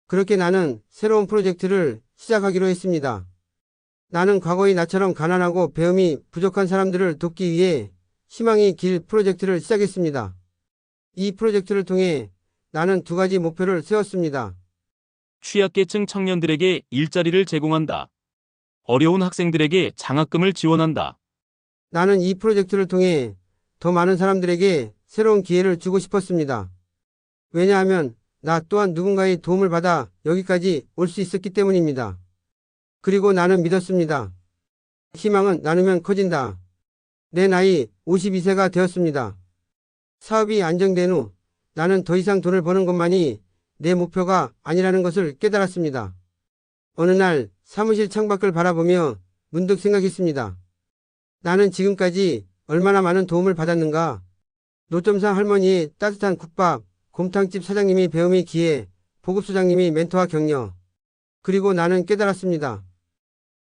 그렇게 나는 새로운 프로젝트를 시작하기로 했습니다. 나는 과거의 나처럼 가난하고 배움이 부족한 사람들을 돕기 위해 희망의 길 프로젝트를 시작했습니다. 이 프로젝트를 통해 나는 두 가지 목표를 세웠습니다. 취약계층 청년들에게 일자리를 제공한다. 어려운 학생들에게 장학금을 지원한다. 나는 이 프로젝트를 통해 더 많은 사람들에게 새로운 기회를 주고 싶었습니다. 왜냐하면 나 또한 누군가의 도움을 받아 여기까지 올 수 있었기 때문입니다. 그리고 나는 믿었습니다. 희망은 나누면 커진다. 내 나이 52세가 되었습니다. 사업이 안정된 후 나는 더 이상 돈을 버는 것만이 내 목표가 아니라는 것을 깨달았습니다. 어느 날 사무실 창밖을 바라보며 문득 생각했습니다. 나는 지금까지 얼마나 많은 도움을 받았는가. 노점상 할머니의 따뜻한 국밥, 곰탕집 사장님이 배움의 기회, 보급소장님이 멘토와 격려. 그리고 나는 깨달았습니다.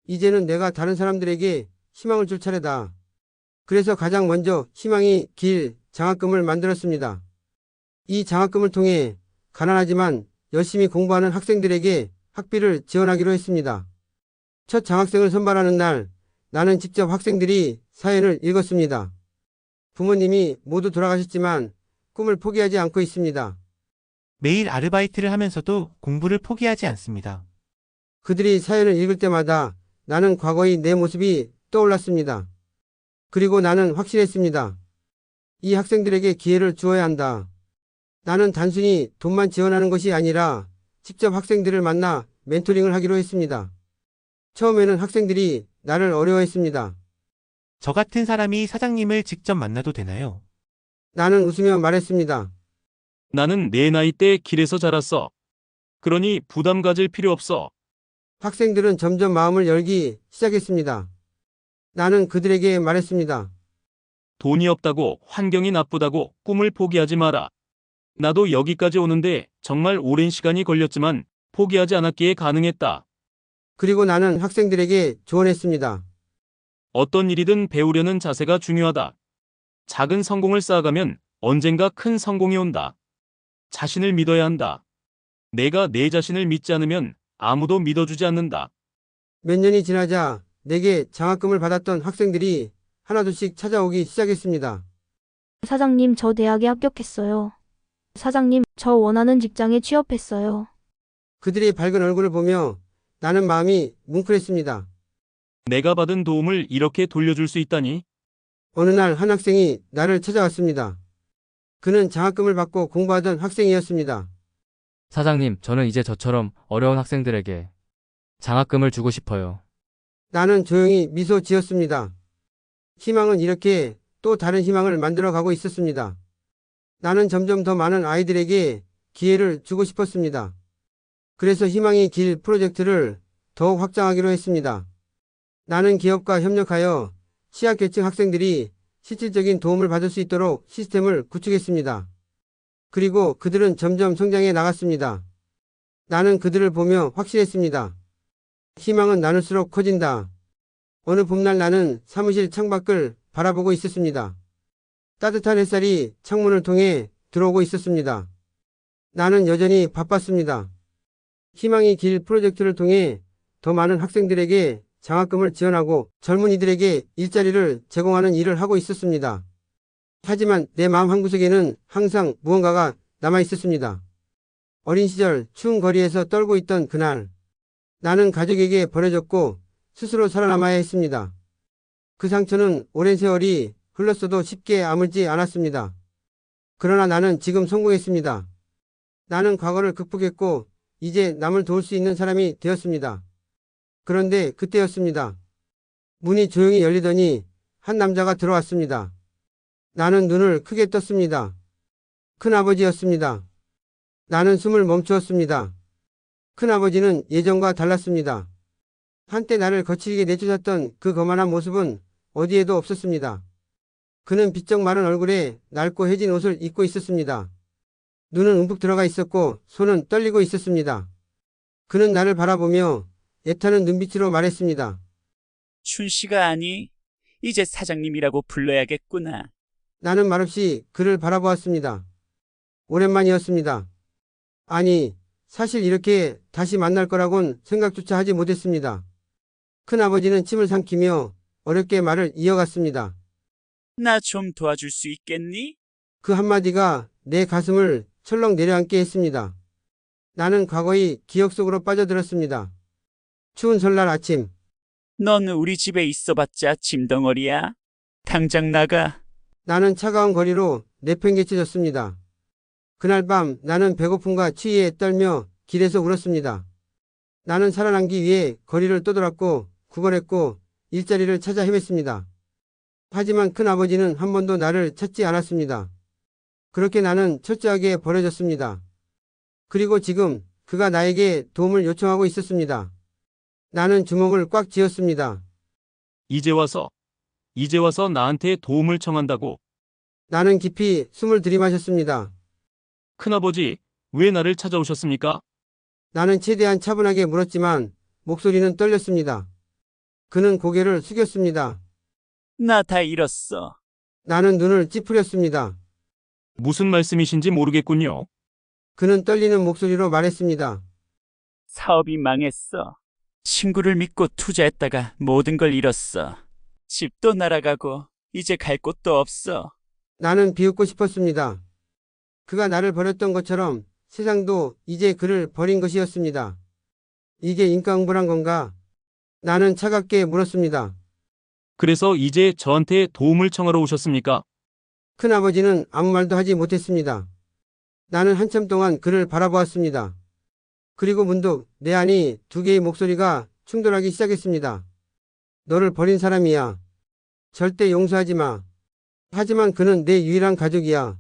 이제는 내가 다른 사람들에게 희망을 줄 차례다. 그래서 가장 먼저 희망의 길 장학금을 만들었습니다. 이 장학금을 통해 가난하지만 열심히 공부하는 학생들에게 학비를 지원하기로 했습니다. 첫 장학생을 선발하는 날 나는 직접 학생들이 사연을 읽었습니다. 부모님이 모두 돌아가셨지만 꿈을 포기하지 않고 있습니다. 매일 아르바이트를 하면서도 공부를 포기하지 않습니다. 그들이 사연을 읽을 때마다 나는 과거의 내 모습이 떠올랐습니다. 그리고 나는 확신했습니다. 이 학생들에게 기회를 주어야 한다. 나는 단순히 돈만 지원하는 것이 아니라 직접 학생들을 만나 멘토링을 하기로 했습니다. 처음에는 학생들이 나를 어려워했습니다. 저 같은 사람이 사장님을 직접 만나도 되나요? 나는 웃으며 말했습니다. 나는 내 나이 때 길에서 자랐어. 그러니 부담 가질 필요 없어. 학생들은 점점 마음을 열기 시작했습니다. 나는 그들에게 말했습니다. 돈이 없다고, 환경이 나쁘다고 꿈을 포기하지 마라. 나도 여기까지 오는데 정말 오랜 시간이 걸렸지만 포기하지 않았기에 가능했다. 그리고 나는 학생들에게 조언했습니다. 어떤 일이든 배우려는 자세가 중요하다. 작은 성공을 쌓아가면 언젠가 큰 성공이 온다. 자신을 믿어야 한다. 내가 내 자신을 믿지 않으면 아무도 믿어주지 않는다. 몇 년이 지나자 내게 장학금을 받았던 학생들이 하나둘씩 찾아오기 시작했습니다. 사장님, 저 대학에 합격했어요. 사장님, 저 원하는 직장에 취업했어요. 그들의 밝은 얼굴을 보며 나는 마음이 뭉클했습니다. 내가 받은 도움을 이렇게 돌려줄 수 있다니? 어느 날 한 학생이 나를 찾아왔습니다. 그는 장학금을 받고 공부하던 학생이었습니다. 사장님, 저는 이제 저처럼 어려운 학생들에게 장학금을 주고 싶어요. 나는 조용히 미소 지었습니다. 희망은 이렇게 또 다른 희망을 만들어가고 있었습니다. 나는 점점 더 많은 아이들에게 기회를 주고 싶었습니다. 그래서 희망의 길 프로젝트를 더욱 확장하기로 했습니다. 나는 기업과 협력하여 취약계층 학생들이 실질적인 도움을 받을 수 있도록 시스템을 구축했습니다. 그리고 그들은 점점 성장해 나갔습니다. 나는 그들을 보며 확실했습니다. 희망은 나눌수록 커진다. 어느 봄날 나는 사무실 창밖을 바라보고 있었습니다. 따뜻한 햇살이 창문을 통해 들어오고 있었습니다. 나는 여전히 바빴습니다. 희망의 길 프로젝트를 통해 더 많은 학생들에게 장학금을 지원하고 젊은이들에게 일자리를 제공하는 일을 하고 있었습니다. 하지만 내 마음 한구석에는 항상 무언가가 남아 있었습니다. 어린 시절 추운 거리에서 떨고 있던 그날, 나는 가족에게 버려졌고 스스로 살아남아야 했습니다. 그 상처는 오랜 세월이 흘렀어도 쉽게 아물지 않았습니다. 그러나 나는 지금 성공했습니다. 나는 과거를 극복했고 이제 남을 도울 수 있는 사람이 되었습니다. 그런데 그때였습니다. 문이 조용히 열리더니 한 남자가 들어왔습니다. 나는 눈을 크게 떴습니다. 큰아버지였습니다. 나는 숨을 멈추었습니다. 큰아버지는 예전과 달랐습니다. 한때 나를 거칠게 내쫓았던 그 거만한 모습은 어디에도 없었습니다. 그는 비쩍 마른 얼굴에 낡고 해진 옷을 입고 있었습니다. 눈은 움푹 들어가 있었고 손은 떨리고 있었습니다. 그는 나를 바라보며 애타는 눈빛으로 말했습니다. 춘씨가 아니, 이제 사장님이라고 불러야겠구나. 나는 말없이 그를 바라보았습니다. 오랜만이었습니다. 아니, 사실 이렇게 다시 만날 거라곤 생각조차 하지 못했습니다. 큰아버지는 침을 삼키며 어렵게 말을 이어갔습니다. 나 좀 도와줄 수 있겠니? 그 한마디가 내 가슴을 철렁 내려앉게 했습니다. 나는 과거의 기억 속으로 빠져들었습니다. 추운 설날 아침, 넌 우리 집에 있어봤자 짐덩어리야. 당장 나가. 나는 차가운 거리로 내팽개쳐졌습니다. 그날 밤 나는 배고픔과 추위에 떨며 길에서 울었습니다. 나는 살아남기 위해 거리를 떠돌았고 구걸했고 일자리를 찾아 헤맸습니다. 하지만 큰아버지는 한 번도 나를 찾지 않았습니다. 그렇게 나는 철저하게 버려졌습니다. 그리고 지금 그가 나에게 도움을 요청하고 있었습니다. 나는 주먹을 꽉 쥐었습니다. 이제 와서 나한테 도움을 청한다고. 나는 깊이 숨을 들이마셨습니다. 큰아버지, 왜 나를 찾아오셨습니까? 나는 최대한 차분하게 물었지만 목소리는 떨렸습니다. 그는 고개를 숙였습니다. 나 다 잃었어. 나는 눈을 찌푸렸습니다. 무슨 말씀이신지 모르겠군요. 그는 떨리는 목소리로 말했습니다. 사업이 망했어. 친구를 믿고 투자했다가 모든 걸 잃었어. 집도 날아가고 이제 갈 곳도 없어. 나는 비웃고 싶었습니다. 그가 나를 버렸던 것처럼 세상도 이제 그를 버린 것이었습니다. 이게 인과응보란 건가? 나는 차갑게 물었습니다. 그래서 이제 저한테 도움을 청하러 오셨습니까? 큰아버지는 아무 말도 하지 못했습니다. 나는 한참 동안 그를 바라보았습니다. 그리고 문득 내 안이 두 개의 목소리가 충돌하기 시작했습니다. 너를 버린 사람이야. 절대 용서하지 마. 하지만 그는 내 유일한 가족이야.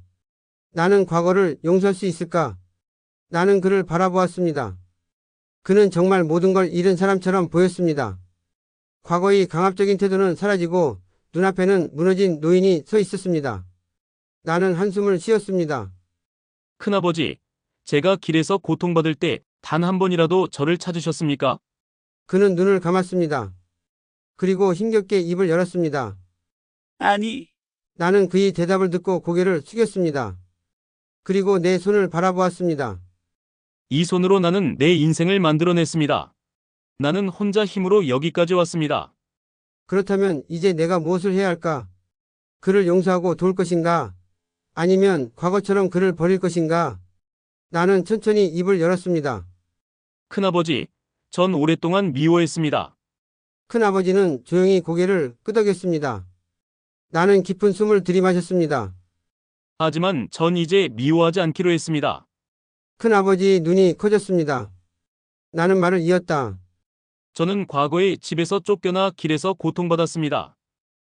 나는 과거를 용서할 수 있을까? 나는 그를 바라보았습니다. 그는 정말 모든 걸 잃은 사람처럼 보였습니다. 과거의 강압적인 태도는 사라지고 눈앞에는 무너진 노인이 서 있었습니다. 나는 한숨을 쉬었습니다. 큰아버지, 제가 길에서 고통받을 때 단 한 번이라도 저를 찾으셨습니까? 그는 눈을 감았습니다. 그리고 힘겹게 입을 열었습니다. 아니. 나는 그의 대답을 듣고 고개를 숙였습니다. 그리고 내 손을 바라보았습니다. 이 손으로 나는 내 인생을 만들어냈습니다. 나는 혼자 힘으로 여기까지 왔습니다. 그렇다면 이제 내가 무엇을 해야 할까? 그를 용서하고 도울 것인가? 아니면 과거처럼 그를 버릴 것인가? 나는 천천히 입을 열었습니다. 큰아버지, 전 오랫동안 미워했습니다. 큰아버지는 조용히 고개를 끄덕였습니다. 나는 깊은 숨을 들이마셨습니다. 하지만 전 이제 미워하지 않기로 했습니다. 큰아버지의 눈이 커졌습니다. 나는 말을 이었다. 저는 과거에 집에서 쫓겨나 길에서 고통받았습니다.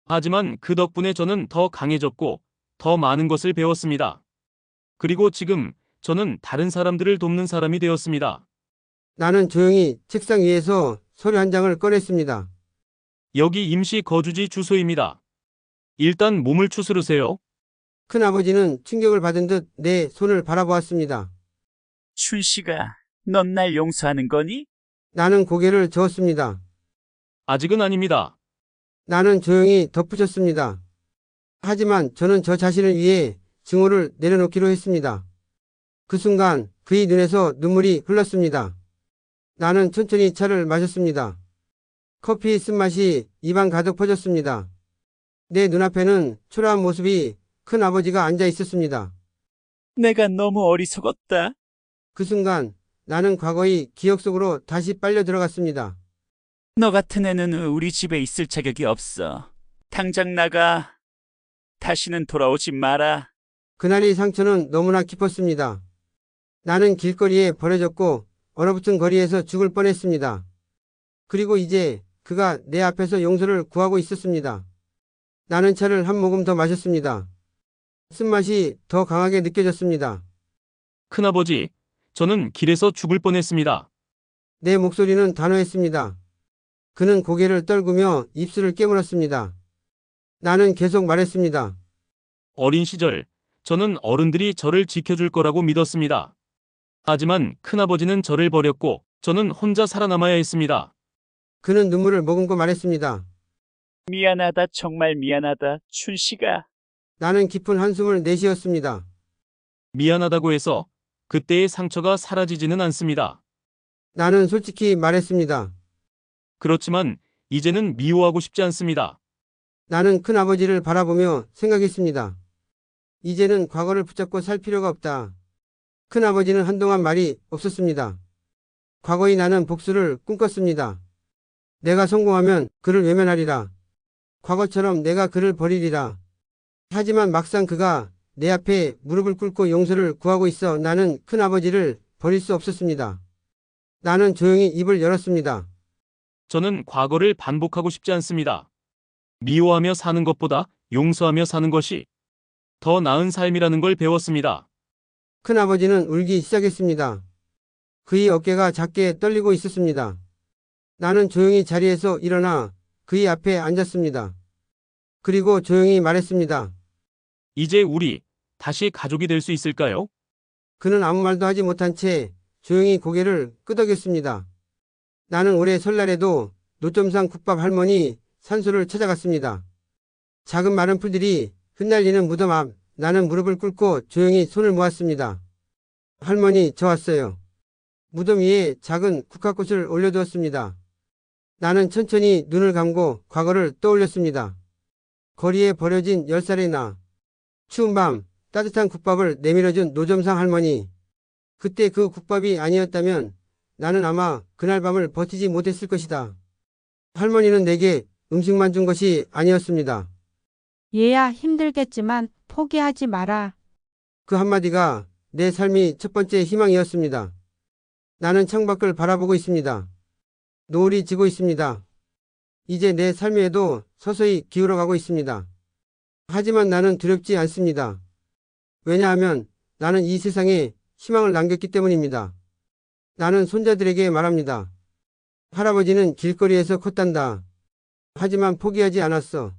하지만 그 덕분에 저는 더 강해졌고 더 많은 것을 배웠습니다. 그리고 지금 저는 다른 사람들을 돕는 사람이 되었습니다. 나는 조용히 책상 위에서 서류 한 장을 꺼냈습니다. 여기 임시 거주지 주소입니다. 일단 몸을 추스르세요. 큰아버지는 충격을 받은 듯 내 손을 바라보았습니다. 춘씨가 넌 날 용서하는 거니? 나는 고개를 저었습니다. 아직은 아닙니다. 나는 조용히 덧붙였습니다. 하지만 저는 저 자신을 위해 증오를 내려놓기로 했습니다. 그 순간 그의 눈에서 눈물이 흘렀습니다. 나는 천천히 차를 마셨습니다. 커피의 쓴맛이 입안 가득 퍼졌습니다. 내 눈앞에는 초라한 모습이 큰 아버지가 앉아 있었습니다. 내가 너무 어리석었다. 그 순간 나는 과거의 기억 속으로 다시 빨려 들어갔습니다. 너 같은 애는 우리 집에 있을 자격이 없어. 당장 나가. 다시는 돌아오지 마라. 그날의 상처는 너무나 깊었습니다. 나는 길거리에 버려졌고 얼어붙은 거리에서 죽을 뻔했습니다. 그리고 이제 그가 내 앞에서 용서를 구하고 있었습니다. 나는 차를 한 모금 더 마셨습니다. 쓴맛이 더 강하게 느껴졌습니다. 큰아버지, 저는 길에서 죽을 뻔했습니다. 내 목소리는 단호했습니다. 그는 고개를 떨구며 입술을 깨물었습니다. 나는 계속 말했습니다. 어린 시절, 저는 어른들이 저를 지켜줄 거라고 믿었습니다. 하지만 큰아버지는 저를 버렸고 저는 혼자 살아남아야 했습니다. 그는 눈물을 머금고 말했습니다. 미안하다, 정말 미안하다, 춘식아. 나는 깊은 한숨을 내쉬었습니다. 미안하다고 해서 그때의 상처가 사라지지는 않습니다. 나는 솔직히 말했습니다. 그렇지만 이제는 미워하고 싶지 않습니다. 나는 큰아버지를 바라보며 생각했습니다. 이제는 과거를 붙잡고 살 필요가 없다. 큰아버지는 한동안 말이 없었습니다. 과거의 나는 복수를 꿈꿨습니다. 내가 성공하면 그를 외면하리라. 과거처럼 내가 그를 버리리라. 하지만 막상 그가 내 앞에 무릎을 꿇고 용서를 구하고 있어 나는 큰아버지를 버릴 수 없었습니다. 나는 조용히 입을 열었습니다. 저는 과거를 반복하고 싶지 않습니다. 미워하며 사는 것보다 용서하며 사는 것이 더 나은 삶이라는 걸 배웠습니다. 큰아버지는 울기 시작했습니다. 그의 어깨가 작게 떨리고 있었습니다. 나는 조용히 자리에서 일어나 그의 앞에 앉았습니다. 그리고 조용히 말했습니다. 이제 우리 다시 가족이 될 수 있을까요? 그는 아무 말도 하지 못한 채 조용히 고개를 끄덕였습니다. 나는 올해 설날에도 노점상 국밥 할머니 산소를 찾아갔습니다. 작은 마른 풀들이 흩날리는 무덤 앞 나는 무릎을 꿇고 조용히 손을 모았습니다. 할머니, 저 왔어요. 무덤 위에 작은 국화꽃을 올려두었습니다. 나는 천천히 눈을 감고 과거를 떠올렸습니다. 거리에 버려진 10살의 나. 추운 밤 따뜻한 국밥을 내밀어준 노점상 할머니. 그때 그 국밥이 아니었다면 나는 아마 그날 밤을 버티지 못했을 것이다. 할머니는 내게 음식만 준 것이 아니었습니다. 얘야, 힘들겠지만 포기하지 마라. 그 한마디가 내 삶의 첫 번째 희망이었습니다. 나는 창밖을 바라보고 있습니다. 노을이 지고 있습니다. 이제 내 삶에도 서서히 기울어가고 있습니다. 하지만 나는 두렵지 않습니다. 왜냐하면 나는 이 세상에 희망을 남겼기 때문입니다. 나는 손자들에게 말합니다. 할아버지는 길거리에서 컸단다. 하지만 포기하지 않았어.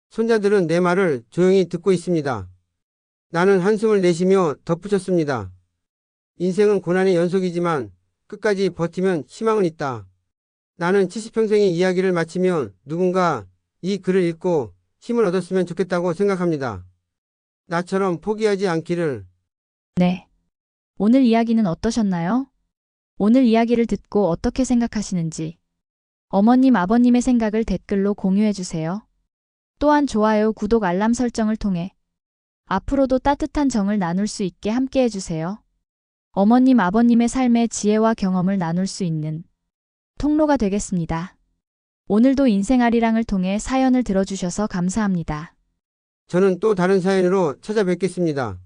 손자들은 내 말을 조용히 듣고 있습니다. 나는 한숨을 내쉬며 덧붙였습니다. 인생은 고난의 연속이지만 끝까지 버티면 희망은 있다. 나는 70평생의 이야기를 마치면 누군가 이 글을 읽고 힘을 얻었으면 좋겠다고 생각합니다. 나처럼 포기하지 않기를. 네. 오늘 이야기는 어떠셨나요? 오늘 이야기를 듣고 어떻게 생각하시는지 어머님, 아버님의 생각을 댓글로 공유해주세요. 또한 좋아요, 구독, 알람 설정을 통해 앞으로도 따뜻한 정을 나눌 수 있게 함께 해주세요. 어머님, 아버님의 삶의 지혜와 경험을 나눌 수 있는 통로가 되겠습니다. 오늘도 인생아리랑을 통해 사연을 들어주셔서 감사합니다. 저는 또 다른 사연으로 찾아뵙겠습니다.